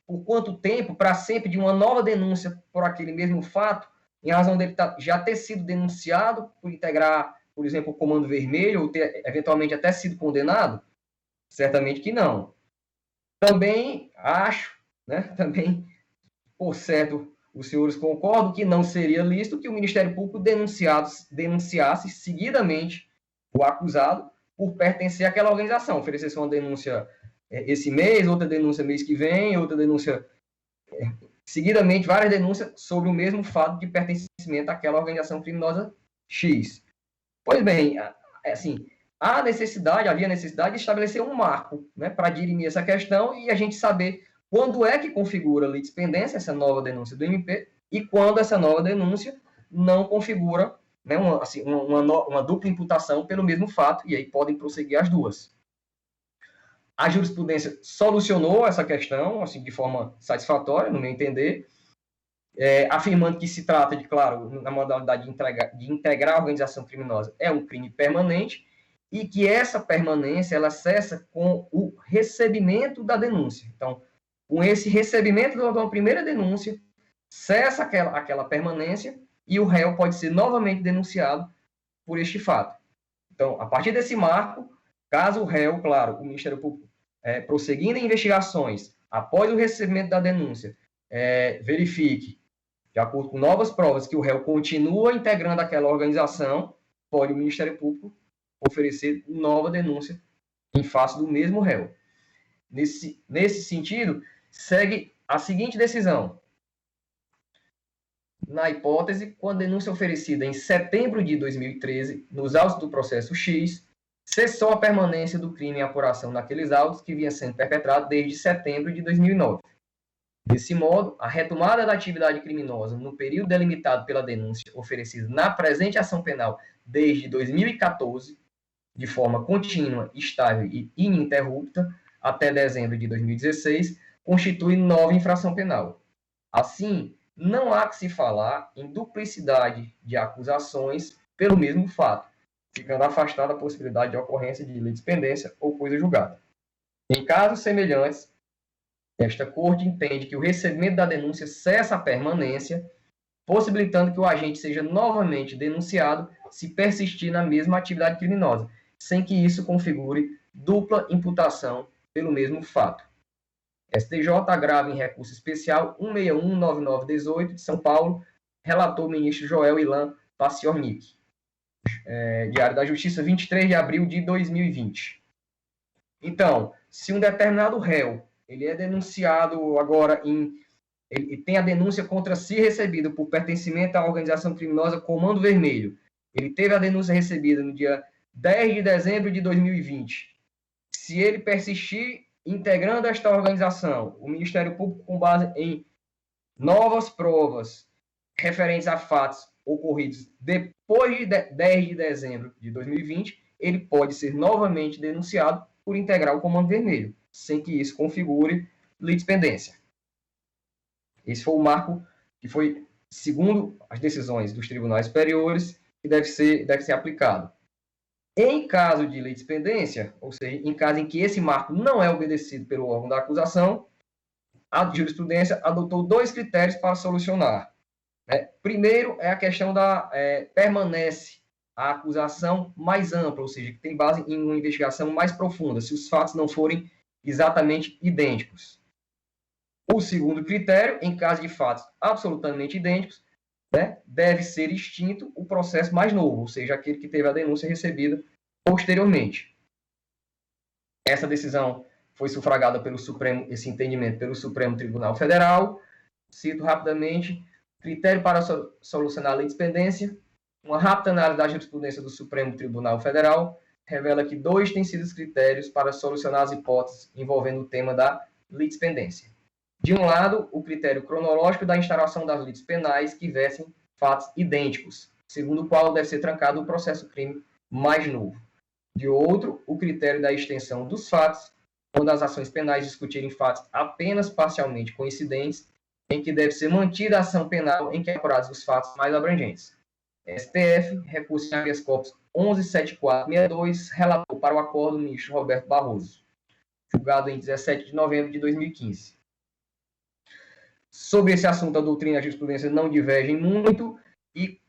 Speaker 3: por quanto tempo, para sempre, de uma nova denúncia por aquele mesmo fato, em razão dele já ter sido denunciado por integrar, por exemplo, o Comando Vermelho, ou ter eventualmente até sido condenado? Certamente que não. Também acho, né, por certo, os senhores concordam que não seria lícito que o Ministério Público denunciasse seguidamente o acusado por pertencer àquela organização, oferecesse uma denúncia esse mês, outra denúncia mês que vem, outra denúncia seguidamente, várias denúncias sobre o mesmo fato de pertencimento àquela organização criminosa X. Pois bem, assim, havia necessidade de estabelecer um marco, né, para dirimir essa questão e a gente saber quando é que configura a litispendência, essa nova denúncia do MP, e quando essa nova denúncia não configura, né, uma dupla imputação pelo mesmo fato, e aí podem prosseguir as duas. A jurisprudência solucionou essa questão, assim, de forma satisfatória, no meu entender, afirmando que se trata de, claro, na modalidade de integrar a organização criminosa, é um crime permanente, e que essa permanência, ela cessa com o recebimento da denúncia. Então, com esse recebimento de uma primeira denúncia, cessa aquela permanência, e o réu pode ser novamente denunciado por este fato. Então, a partir desse marco, caso o réu, claro, o Ministério Público, prosseguindo em investigações, após o recebimento da denúncia, verifique, de acordo com novas provas, que o réu continua integrando aquela organização, pode o Ministério Público oferecer nova denúncia em face do mesmo réu. Nesse sentido, segue a seguinte decisão. Na hipótese, quando a denúncia oferecida em setembro de 2013, nos autos do processo X, cessou a permanência do crime em apuração naqueles autos que vinha sendo perpetrado desde setembro de 2009. Desse modo, a retomada da atividade criminosa no período delimitado pela denúncia oferecida na presente ação penal desde 2014, de forma contínua, estável e ininterrupta, até dezembro de 2016, constitui nova infração penal. Assim, não há que se falar em duplicidade de acusações pelo mesmo fato, ficando afastada a possibilidade de ocorrência de litispendência ou coisa julgada. Em casos semelhantes, esta Corte entende que o recebimento da denúncia cessa a permanência, possibilitando que o agente seja novamente denunciado se persistir na mesma atividade criminosa. sem que isso configure dupla imputação pelo mesmo fato. STJ agrava em recurso especial 1619918 de São Paulo, relator o ministro Joel Ilan Paciornik. Diário da Justiça, 23 de abril de 2020. Então, se um determinado réu, ele é denunciado agora ele tem a denúncia contra si recebida por pertencimento à organização criminosa Comando Vermelho. Ele teve a denúncia recebida no dia 10 de dezembro de 2020. Se ele persistir integrando esta organização, o Ministério Público, com base em novas provas referentes a fatos ocorridos depois de 10 de dezembro de 2020, ele pode ser novamente denunciado por integrar o Comando Vermelho, sem que isso configure litispendência. Esse foi o marco que foi, segundo as decisões dos tribunais superiores, que deve ser aplicado. Em caso de litispendência, ou seja, em caso em que esse marco não é obedecido pelo órgão da acusação, a jurisprudência adotou 2 critérios para solucionar. Primeiro é a questão da permanece a acusação mais ampla, ou seja, que tem base em uma investigação mais profunda, se os fatos não forem exatamente idênticos. O segundo critério, em caso de fatos absolutamente idênticos, deve ser extinto o processo mais novo, ou seja, aquele que teve a denúncia recebida posteriormente. Essa decisão foi sufragada pelo Supremo, esse entendimento pelo Supremo Tribunal Federal. Cito rapidamente: critério para solucionar a litispendência. Uma rápida análise da jurisprudência do Supremo Tribunal Federal revela que 2 têm sido os critérios para solucionar as hipóteses envolvendo o tema da litispendência. De um lado, o critério cronológico da instauração das litis penais que versem fatos idênticos, segundo o qual deve ser trancado o processo crime mais novo. De outro, o critério da extensão dos fatos, quando as ações penais discutirem fatos apenas parcialmente coincidentes, em que deve ser mantida a ação penal em que apurados os fatos mais abrangentes. STF, recurso em habeas corpus 117462, relator para o acordo do ministro Roberto Barroso, julgado em 17 de novembro de 2015. Sobre esse assunto, a doutrina e a jurisprudência não divergem muito, e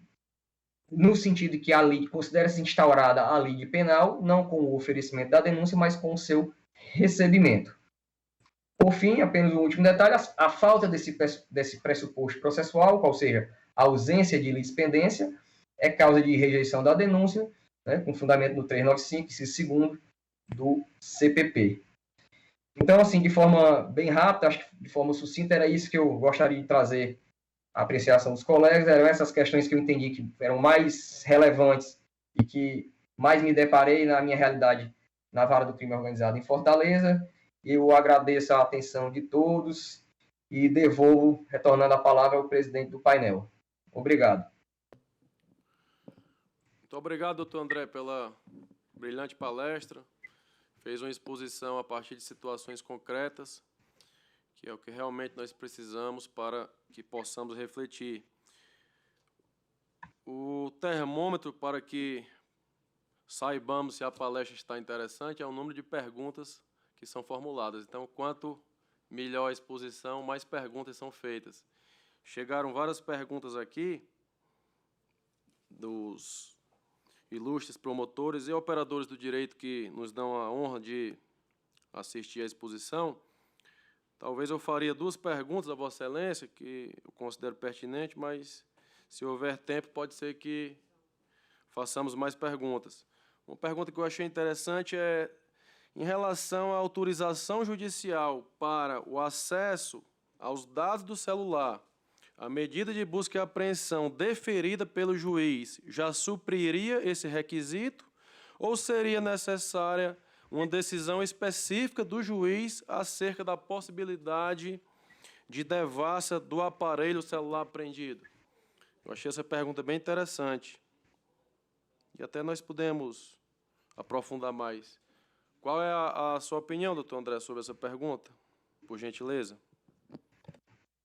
Speaker 3: no sentido de que a lei considera-se instaurada a lide penal, não com o oferecimento da denúncia, mas com o seu recebimento. Por fim, apenas um último detalhe: a falta desse pressuposto processual, qual seja, a ausência de litispendência, é causa de rejeição da denúncia, com fundamento no 395, inciso segundo do CPP. Então, assim, de forma bem rápida, acho que de forma sucinta, era isso que eu gostaria de trazer à apreciação dos colegas. Eram essas questões que eu entendi que eram mais relevantes e que mais me deparei na minha realidade na vara do crime organizado em Fortaleza. Eu agradeço a atenção de todos e devolvo, retornando a palavra ao presidente do painel. Obrigado.
Speaker 2: Muito obrigado, doutor André, pela brilhante palestra. Fez uma exposição a partir de situações concretas, que é o que realmente nós precisamos para que possamos refletir. O termômetro para que saibamos se a palestra está interessante é o número de perguntas que são formuladas. Então, quanto melhor a exposição, mais perguntas são feitas. Chegaram várias perguntas aqui dos ilustres promotores e operadores do direito que nos dão a honra de assistir à exposição. Talvez eu faria 2 perguntas a Vossa Excelência, que eu considero pertinente, mas, se houver tempo, pode ser que façamos mais perguntas. Uma pergunta que eu achei interessante é em relação à autorização judicial para o acesso aos dados do celular. A medida de busca e apreensão deferida pelo juiz já supriria esse requisito ou seria necessária uma decisão específica do juiz acerca da possibilidade de devassa do aparelho celular apreendido? Eu achei essa pergunta bem interessante. E até nós podemos aprofundar mais. Qual é a sua opinião, doutor André, sobre essa pergunta, por gentileza?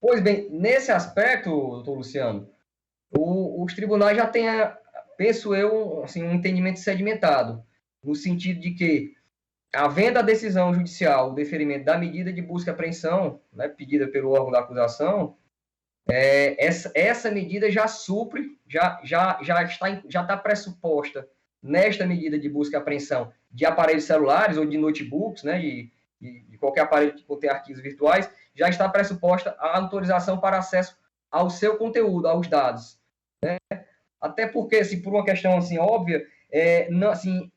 Speaker 3: Pois bem, nesse aspecto, doutor Luciano, os tribunais já têm, penso eu, assim, um entendimento sedimentado, no sentido de que, havendo a decisão judicial, o deferimento da medida de busca e apreensão, pedida pelo órgão da acusação, essa medida já supre, já está pressuposta nesta medida de busca e apreensão de aparelhos celulares ou de notebooks, né, de qualquer aparelho que contém arquivos virtuais, já está pressuposta a autorização para acesso ao seu conteúdo, aos dados. Né? Até porque, assim, por uma questão assim, óbvia, não, assim,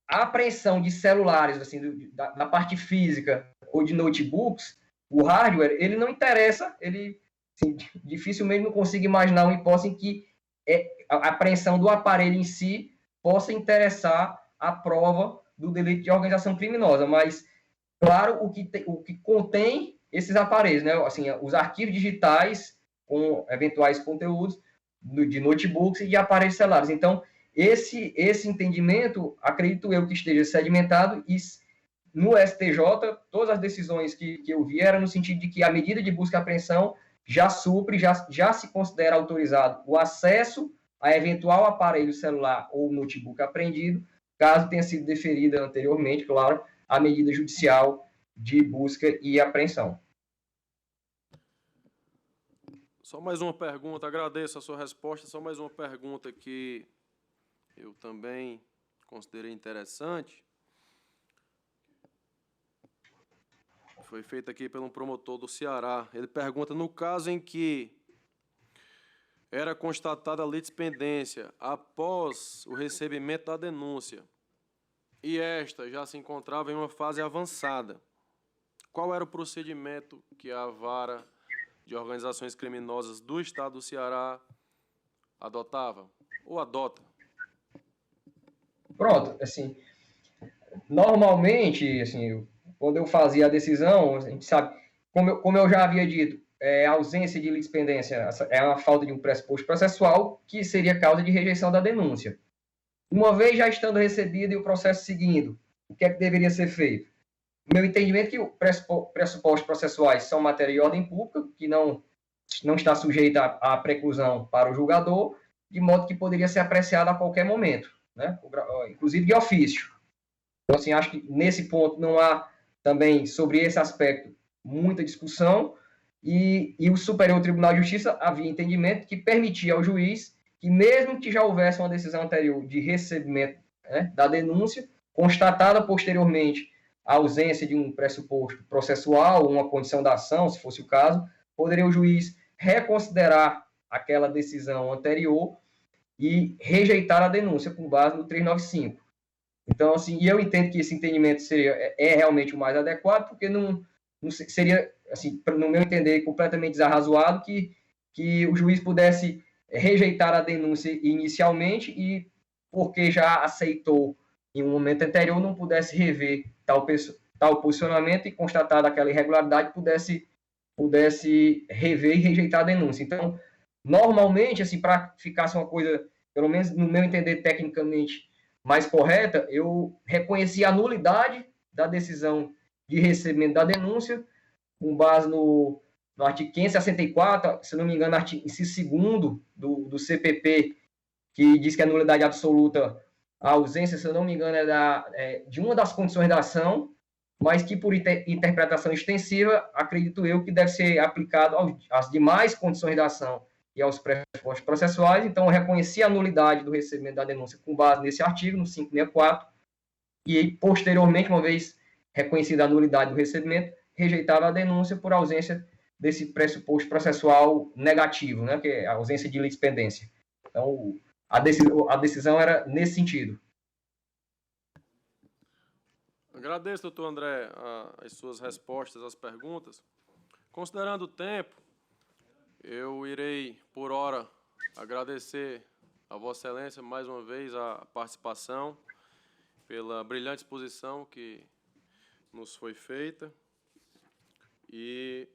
Speaker 3: a apreensão de celulares, assim, da parte física ou de notebooks, o hardware, ele não interessa, ele assim, dificilmente não consigo imaginar uma hipótese em que a apreensão do aparelho em si possa interessar a prova do delito de organização criminosa, mas, claro, o que contém esses aparelhos, né? Assim, os arquivos digitais com eventuais conteúdos de notebooks e de aparelhos celulares. Então, esse entendimento, acredito eu que esteja sedimentado e no STJ, todas as decisões que eu vi eram no sentido de que a medida de busca e apreensão já supre, já se considera autorizado o acesso a eventual aparelho celular ou notebook apreendido, caso tenha sido deferida anteriormente, claro, a medida judicial de busca e apreensão.
Speaker 2: Só mais uma pergunta, agradeço a sua resposta, só mais uma pergunta que eu também considerei interessante. Foi feita aqui pelo promotor do Ceará. Ele pergunta, no caso em que era constatada a litispendência após o recebimento da denúncia e esta já se encontrava em uma fase avançada, qual era o procedimento que a Vara de Organizações Criminosas do Estado do Ceará adotava ou adota?
Speaker 3: Pronto, assim, normalmente, assim, quando eu fazia a decisão, a gente sabe, como eu já havia dito, a ausência de litispendência é uma falta de um pressuposto processual que seria causa de rejeição da denúncia. Uma vez já estando recebida e o processo seguindo, o que é que deveria ser feito? Meu entendimento é que os pressupostos processuais são matéria de ordem pública, que não está sujeita à preclusão para o julgador, de modo que poderia ser apreciado a qualquer momento, né? Inclusive de ofício. Então, assim, acho que nesse ponto não há também, sobre esse aspecto, muita discussão, e o Superior Tribunal de Justiça havia entendimento que permitia ao juiz que, mesmo que já houvesse uma decisão anterior de recebimento, né, da denúncia, constatada posteriormente a ausência de um pressuposto processual, uma condição da ação, se fosse o caso, poderia o juiz reconsiderar aquela decisão anterior e rejeitar a denúncia com base no 395. Então, assim, e eu entendo que esse entendimento é realmente o mais adequado, porque não seria, assim, no meu entender, completamente desarrazoado que o juiz pudesse rejeitar a denúncia inicialmente e, porque já aceitou em um momento anterior, não pudesse rever tal posicionamento e, constatada aquela irregularidade, pudesse rever e rejeitar a denúncia. Então, normalmente, assim, para ficar uma coisa, pelo menos no meu entender, tecnicamente mais correta, eu reconheci a nulidade da decisão de recebimento da denúncia, com base no artigo 564, se não me engano, inciso 2º do CPP, que diz que a nulidade absoluta, a ausência, se eu não me engano, de uma das condições da ação, mas que por interpretação extensiva, acredito eu que deve ser aplicado às demais condições da ação e aos pressupostos processuais. Então, eu reconheci a nulidade do recebimento da denúncia com base nesse artigo, no 564, e, posteriormente, uma vez reconhecida a nulidade do recebimento, rejeitava a denúncia por ausência desse pressuposto processual negativo, né, que é a ausência de litispendência. Então, a decisão era nesse sentido.
Speaker 2: Agradeço, doutor André, as suas respostas às perguntas. Considerando o tempo, eu irei, por hora, agradecer a Vossa Excelência mais uma vez a participação, pela brilhante exposição que nos foi feita. E,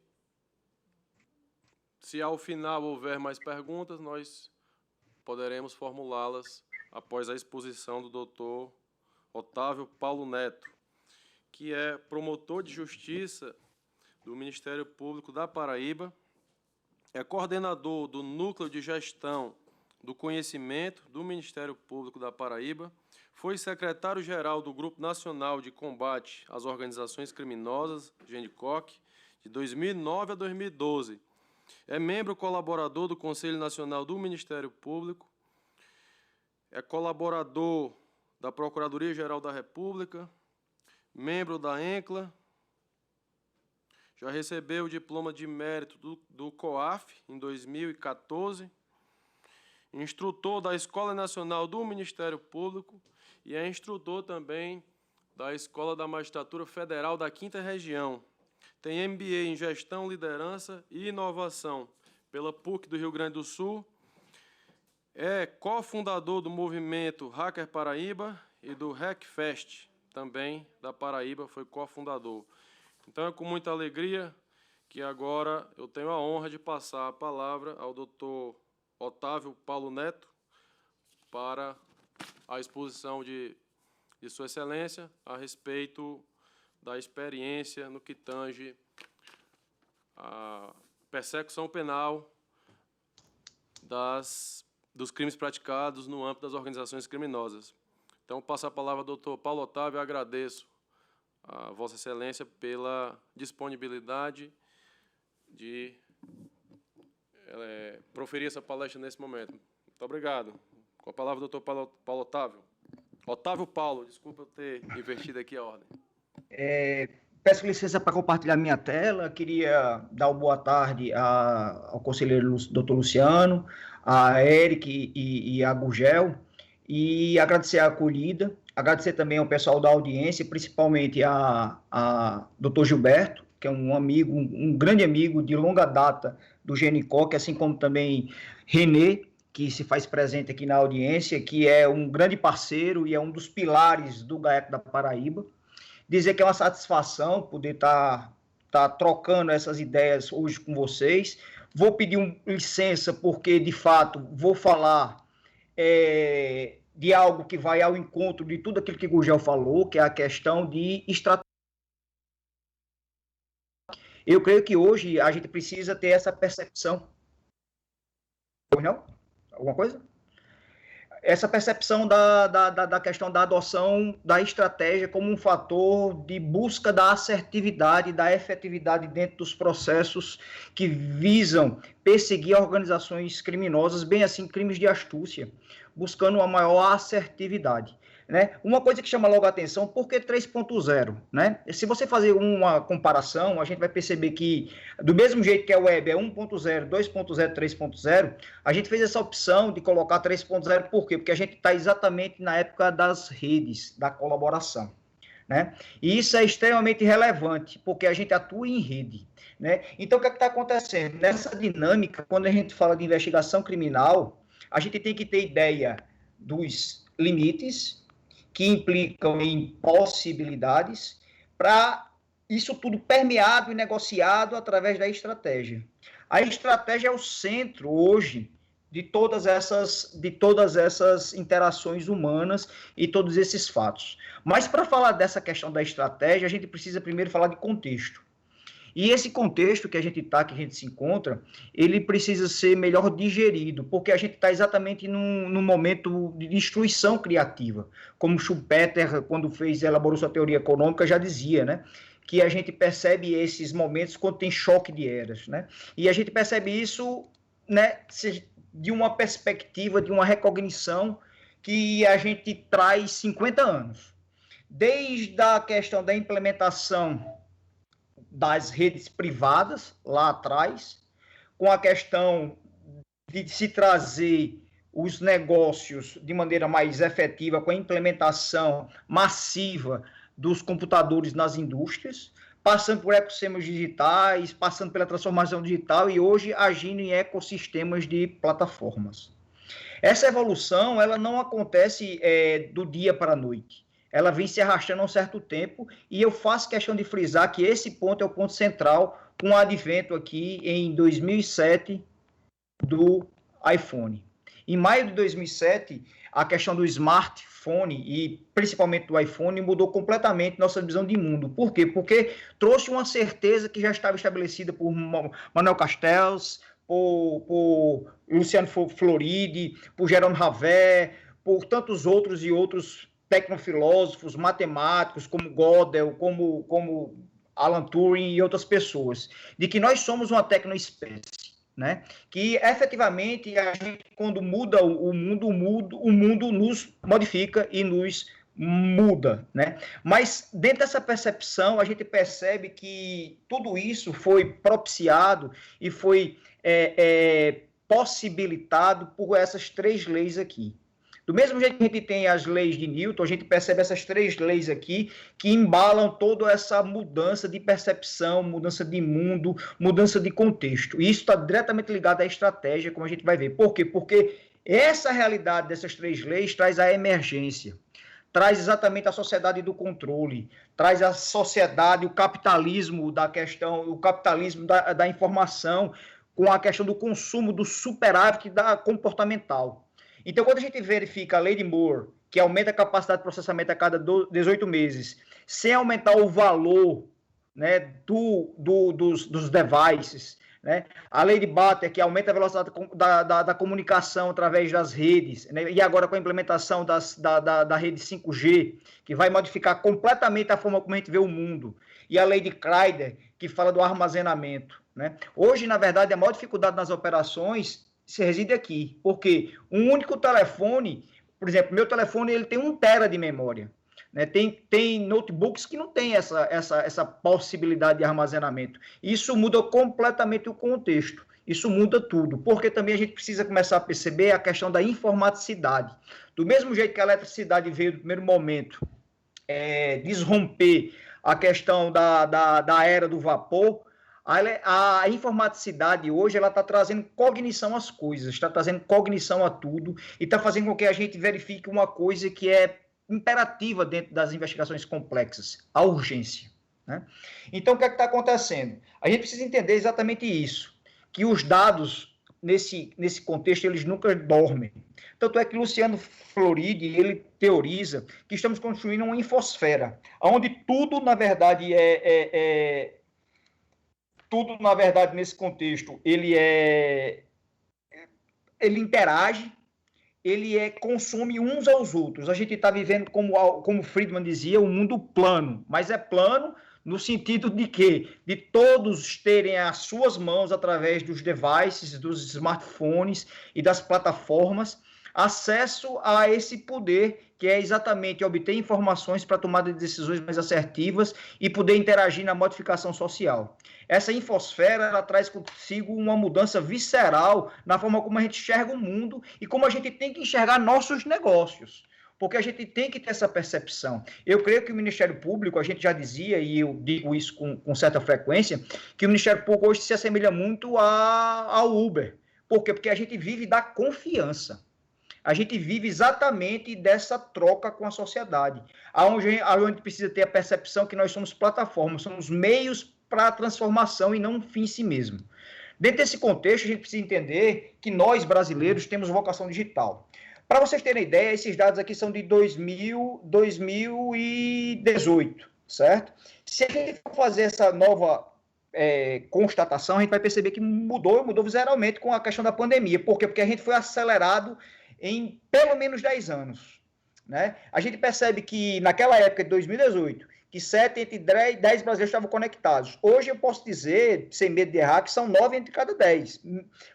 Speaker 2: se ao final houver mais perguntas, nós poderemos formulá-las após a exposição do doutor Otávio Paulo Neto, que é promotor de justiça do Ministério Público da Paraíba, é coordenador do Núcleo de Gestão do Conhecimento do Ministério Público da Paraíba, foi secretário-geral do Grupo Nacional de Combate às Organizações Criminosas, GENICOC, de 2009 a 2012. É membro colaborador do Conselho Nacional do Ministério Público, é colaborador da Procuradoria-Geral da República, membro da ENCLA, já recebeu o diploma de mérito do COAF em 2014, instrutor da Escola Nacional do Ministério Público e é instrutor também da Escola da Magistratura Federal da 5ª Região. Tem MBA em Gestão, Liderança e Inovação pela PUC do Rio Grande do Sul. É cofundador do movimento Hacker Paraíba e do Hackfest, também da Paraíba, foi cofundador. Então, é com muita alegria que agora eu tenho a honra de passar a palavra ao doutor Otávio Paulo Neto para a exposição de Sua Excelência a respeito da experiência no que tange a persecução penal dos crimes praticados no âmbito das organizações criminosas. Então, passo a palavra ao doutor Paulo Otávio e agradeço a Vossa Excelência pela disponibilidade de proferir essa palestra nesse momento. Muito obrigado. Com a palavra, doutor Paulo Otávio. Otávio Paulo, desculpa eu ter invertido aqui a ordem.
Speaker 4: Peço licença para compartilhar minha tela. Queria dar uma boa tarde ao conselheiro doutor Luciano, a Eric e a Gugel, e agradecer a acolhida, agradecer também ao pessoal da audiência, principalmente a doutor Gilberto, que é um amigo, um grande amigo de longa data do GENICOC, assim como também Renê, que se faz presente aqui na audiência, que é um grande parceiro e é um dos pilares do GAECO da Paraíba. Dizer que é uma satisfação poder estar trocando essas ideias hoje com vocês. Vou pedir licença, porque, de fato, vou falar de algo que vai ao encontro de tudo aquilo que o Gugel falou, que é a questão de estratégia. Eu creio que hoje a gente precisa ter essa percepção. Não? Alguma coisa? Essa percepção da questão da adoção da estratégia como um fator de busca da assertividade, da efetividade dentro dos processos que visam perseguir organizações criminosas, bem assim crimes de astúcia, buscando uma maior assertividade. Né? Uma coisa que chama logo a atenção, por que 3.0? Né? Se você fazer uma comparação, a gente vai perceber que, do mesmo jeito que a web é 1.0, 2.0, 3.0, a gente fez essa opção de colocar 3.0, por quê? Porque a gente está exatamente na época das redes, da colaboração. Né? E isso é extremamente relevante, porque a gente atua em rede. Né? Então, o que está acontecendo? Nessa dinâmica, quando a gente fala de investigação criminal, a gente tem que ter ideia dos limites, que implicam em possibilidades, para isso tudo permeado e negociado através da estratégia. A estratégia é o centro, hoje, de todas essas interações humanas e todos esses fatos. Mas, para falar dessa questão da estratégia, a gente precisa primeiro falar de contexto. E esse contexto que a gente se encontra, ele precisa ser melhor digerido, porque a gente está exatamente num momento de destruição criativa. Como Schumpeter, quando elaborou sua teoria econômica, já dizia, né? Que a gente percebe esses momentos quando tem choque de eras, né? E a gente percebe isso, né, de uma perspectiva, de uma recognição que a gente traz 50 anos. Desde a questão da implementação das redes privadas, lá atrás, com a questão de se trazer os negócios de maneira mais efetiva, com a implementação massiva dos computadores nas indústrias, passando por ecossistemas digitais, passando pela transformação digital e hoje agindo em ecossistemas de plataformas. Essa evolução, ela não acontece do dia para a noite. Ela vem se arrastando há um certo tempo, e eu faço questão de frisar que esse ponto é o ponto central com o advento aqui em 2007 do iPhone. Em maio de 2007, a questão do smartphone e principalmente do iPhone mudou completamente nossa visão de mundo. Por quê? Porque trouxe uma certeza que já estava estabelecida por Manuel Castells, por Luciano Floridi, por Jérôme Haver, por tantos outros e outros tecnofilósofos, matemáticos, como Gödel, como Alan Turing e outras pessoas, de que nós somos uma tecnoespécie. né? Que efetivamente a gente, quando muda o mundo nos modifica e nos muda, né? Mas dentro dessa percepção a gente percebe que tudo isso foi propiciado e foi possibilitado por essas 3 leis aqui. Do mesmo jeito que a gente tem as leis de Newton, a gente percebe essas 3 leis aqui que embalam toda essa mudança de percepção, mudança de mundo, mudança de contexto. E isso está diretamente ligado à estratégia, como a gente vai ver. Por quê? Porque essa realidade dessas 3 leis traz a emergência, traz exatamente a sociedade do controle, traz a sociedade, o capitalismo da questão, o capitalismo da informação, com a questão do consumo, do superávit da comportamental. Então, quando a gente verifica a lei de Moore, que aumenta a capacidade de processamento a cada 18 meses, sem aumentar o valor, né, dos devices, né? A lei de Batter, que aumenta a velocidade da comunicação através das redes, né? E agora com a implementação da rede 5G, que vai modificar completamente a forma como a gente vê o mundo. E a lei de Kreider, que fala do armazenamento, né? Hoje, na verdade, a maior dificuldade nas operações se reside aqui, porque um único telefone, por exemplo, meu telefone ele tem 1 tera de memória, né? Tem notebooks que não tem essa possibilidade de armazenamento. Isso muda completamente o contexto, isso muda tudo, porque também a gente precisa começar a perceber a questão da informaticidade. Do mesmo jeito que a eletricidade veio no primeiro momento desromper a questão da era do vapor, a informaticidade hoje ela está trazendo cognição às coisas, está trazendo cognição a tudo e está fazendo com que a gente verifique uma coisa que é imperativa dentro das investigações complexas, a urgência, né? Então, o que é que está acontecendo? A gente precisa entender exatamente isso, que os dados, nesse contexto, eles nunca dormem. Tanto é que Luciano Floridi, ele teoriza que estamos construindo uma infosfera, onde tudo, na verdade, tudo, na verdade, nesse contexto, ele interage, ele consome uns aos outros. A gente está vivendo, como Friedman dizia, um mundo plano, mas é plano no sentido de quê? De todos terem as suas mãos, através dos devices, dos smartphones e das plataformas, acesso a esse poder, que é exatamente obter informações para tomada de decisões mais assertivas e poder interagir na modificação social. Essa infosfera, ela traz consigo uma mudança visceral na forma como a gente enxerga o mundo e como a gente tem que enxergar nossos negócios, porque a gente tem que ter essa percepção. Eu creio que o Ministério Público, a gente já dizia, e eu digo isso com certa frequência, que o Ministério Público hoje se assemelha muito ao Uber. Por quê? Porque a gente vive da confiança. A gente vive exatamente dessa troca com a sociedade, onde a gente precisa ter a percepção que nós somos plataformas, somos meios para a transformação e não um fim em si mesmo. Dentro desse contexto, a gente precisa entender que nós, brasileiros, temos vocação digital. Para vocês terem ideia, esses dados aqui são de 2018, certo? Se a gente for fazer essa nova constatação, a gente vai perceber que mudou visceralmente com a questão da pandemia. Por quê? Porque a gente foi acelerado em pelo menos 10 anos, né? A gente percebe que naquela época de 2018, que 7 entre 10 brasileiros estavam conectados. Hoje eu posso dizer, sem medo de errar, que são 9 entre cada 10,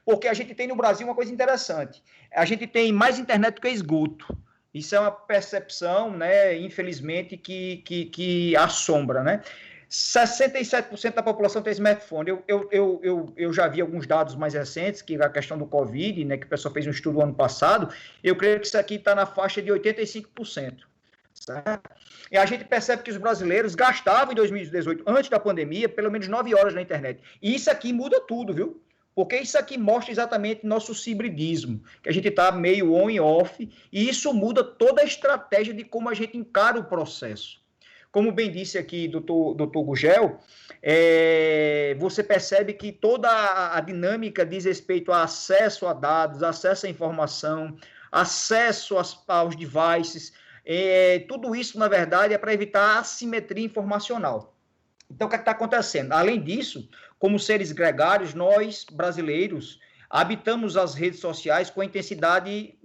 Speaker 4: porque a gente tem no Brasil uma coisa interessante, a gente tem mais internet do que esgoto. Isso é uma percepção, né, infelizmente, que assombra, né? 67% da população tem smartphone. Eu já vi alguns dados mais recentes, que a questão do Covid, né, que o pessoal fez um estudo ano passado, eu creio que isso aqui está na faixa de 85%. Certo? E a gente percebe que os brasileiros gastavam em 2018, antes da pandemia, pelo menos 9 horas na internet. E isso aqui muda tudo, viu? Porque isso aqui mostra exatamente nosso hibridismo, que a gente está meio on e off, e isso muda toda a estratégia de como a gente encara o processo. Como bem disse aqui doutor Gugel, você percebe que toda a dinâmica diz respeito a acesso a dados, acesso à informação, acesso aos devices, tudo isso, na verdade, é para evitar a assimetria informacional. Então, o que está acontecendo? Além disso, como seres gregários, nós, brasileiros, habitamos as redes sociais com a intensidade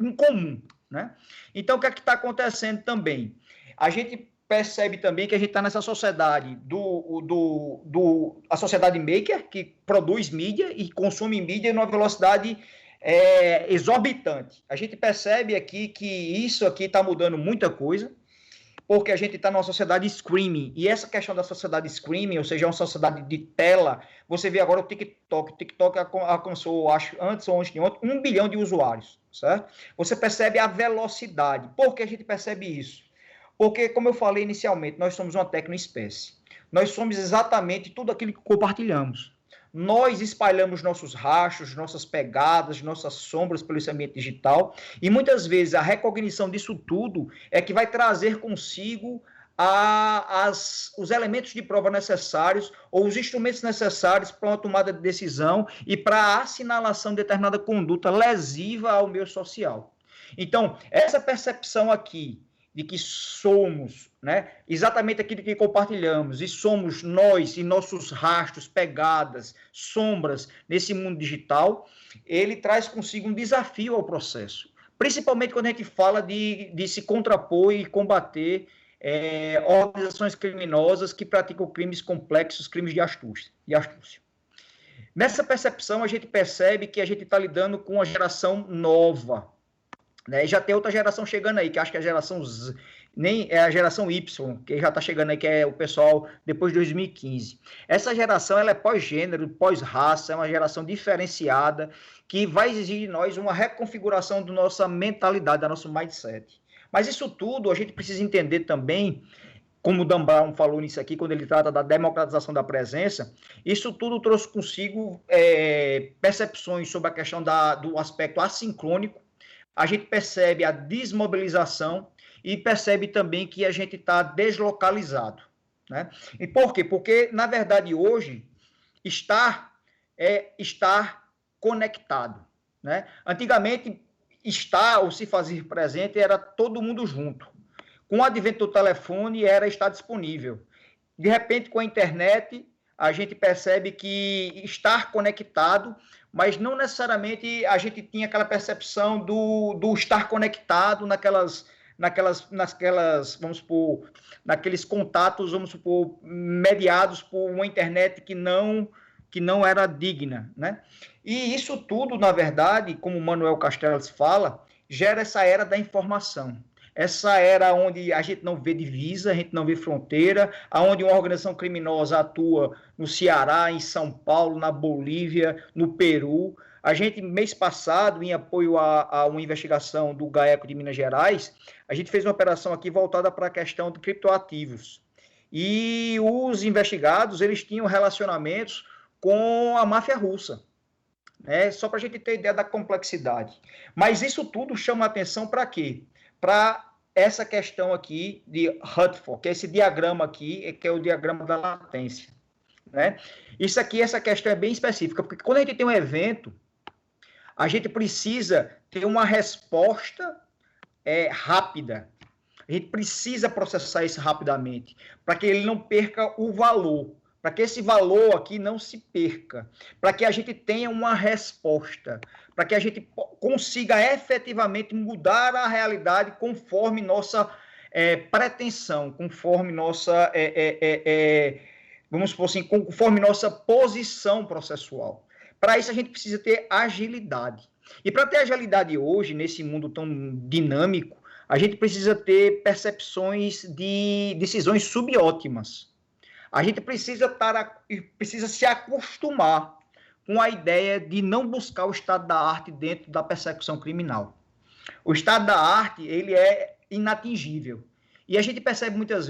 Speaker 4: incomum, né? Então, o que está acontecendo também? A gente percebe também que a gente está nessa sociedade a sociedade maker, que produz mídia e consome mídia numa velocidade exorbitante. A gente percebe aqui que isso aqui está mudando muita coisa, porque a gente está numa sociedade streaming, e essa questão da sociedade streaming, ou seja, uma sociedade de tela, você vê agora o TikTok alcançou, acho, antes ou ontem, 1 bilhão de usuários, certo? Você percebe a velocidade. Por que a gente percebe isso? Porque, como eu falei inicialmente, nós somos uma tecnoespécie. Nós somos exatamente tudo aquilo que compartilhamos. Nós espalhamos nossos rastros, nossas pegadas, nossas sombras pelo esse ambiente digital, e muitas vezes a recognição disso tudo é que vai trazer consigo os elementos de prova necessários ou os instrumentos necessários para uma tomada de decisão e para a assinalação de determinada conduta lesiva ao meio social. Então, essa percepção aqui de que somos, né, exatamente aquilo que compartilhamos, e somos nós e nossos rastros, pegadas, sombras nesse mundo digital, ele traz consigo um desafio ao processo, principalmente quando a gente fala de se contrapor e combater organizações criminosas que praticam crimes complexos, crimes de astúcia. Nessa percepção, a gente percebe que a gente está lidando com uma geração nova, né? Já tem outra geração chegando aí, que acho que é a geração Z, nem é a geração Y, que já está chegando aí, que é o pessoal depois de 2015. Essa geração ela é pós-gênero, pós-raça, é uma geração diferenciada, que vai exigir de nós uma reconfiguração da nossa mentalidade, da nosso mindset. Mas isso tudo a gente precisa entender também, como o Dan Brown falou nisso aqui, quando ele trata da democratização da presença, isso tudo trouxe consigo percepções sobre a questão do aspecto assincrônico. A gente percebe a desmobilização e percebe também que a gente está deslocalizado, né? E por quê? Porque, na verdade, hoje, estar conectado, né? Antigamente, estar ou se fazer presente era todo mundo junto. Com o advento do telefone, era estar disponível. De repente, com a internet, a gente percebe que estar conectado, mas não necessariamente a gente tinha aquela percepção do estar conectado naquelas, vamos supor, naqueles contatos, vamos supor, mediados por uma internet que não era digna, né? E isso tudo, na verdade, como o Manuel Castells fala, gera essa era da informação. Essa era onde a gente não vê divisa, a gente não vê fronteira, onde uma organização criminosa atua no Ceará, em São Paulo, na Bolívia, no Peru. A gente, mês passado, em apoio a uma investigação do GAECO de Minas Gerais, a gente fez uma operação aqui voltada para a questão de criptoativos. E os investigados, eles tinham relacionamentos com a máfia russa, né? Só para a gente ter ideia da complexidade. Mas isso tudo chama atenção para quê? Para essa questão aqui de Rutherford, que é esse diagrama aqui, que é o diagrama da latência, né? Isso aqui, essa questão é bem específica, porque quando a gente tem um evento, a gente precisa ter uma resposta rápida. A gente precisa processar isso rapidamente, para que ele não perca o valor, para que esse valor aqui não se perca, para que a gente tenha uma resposta, para que a gente consiga efetivamente mudar a realidade conforme nossa pretensão, conforme nossa, vamos supor assim, conforme nossa posição processual. Para isso a gente precisa ter agilidade. E para ter agilidade hoje, nesse mundo tão dinâmico, a gente precisa ter percepções de decisões subótimas. A gente precisa se acostumar com a ideia de não buscar o estado da arte dentro da persecução criminal. O estado da arte, ele é inatingível. E a gente percebe muitas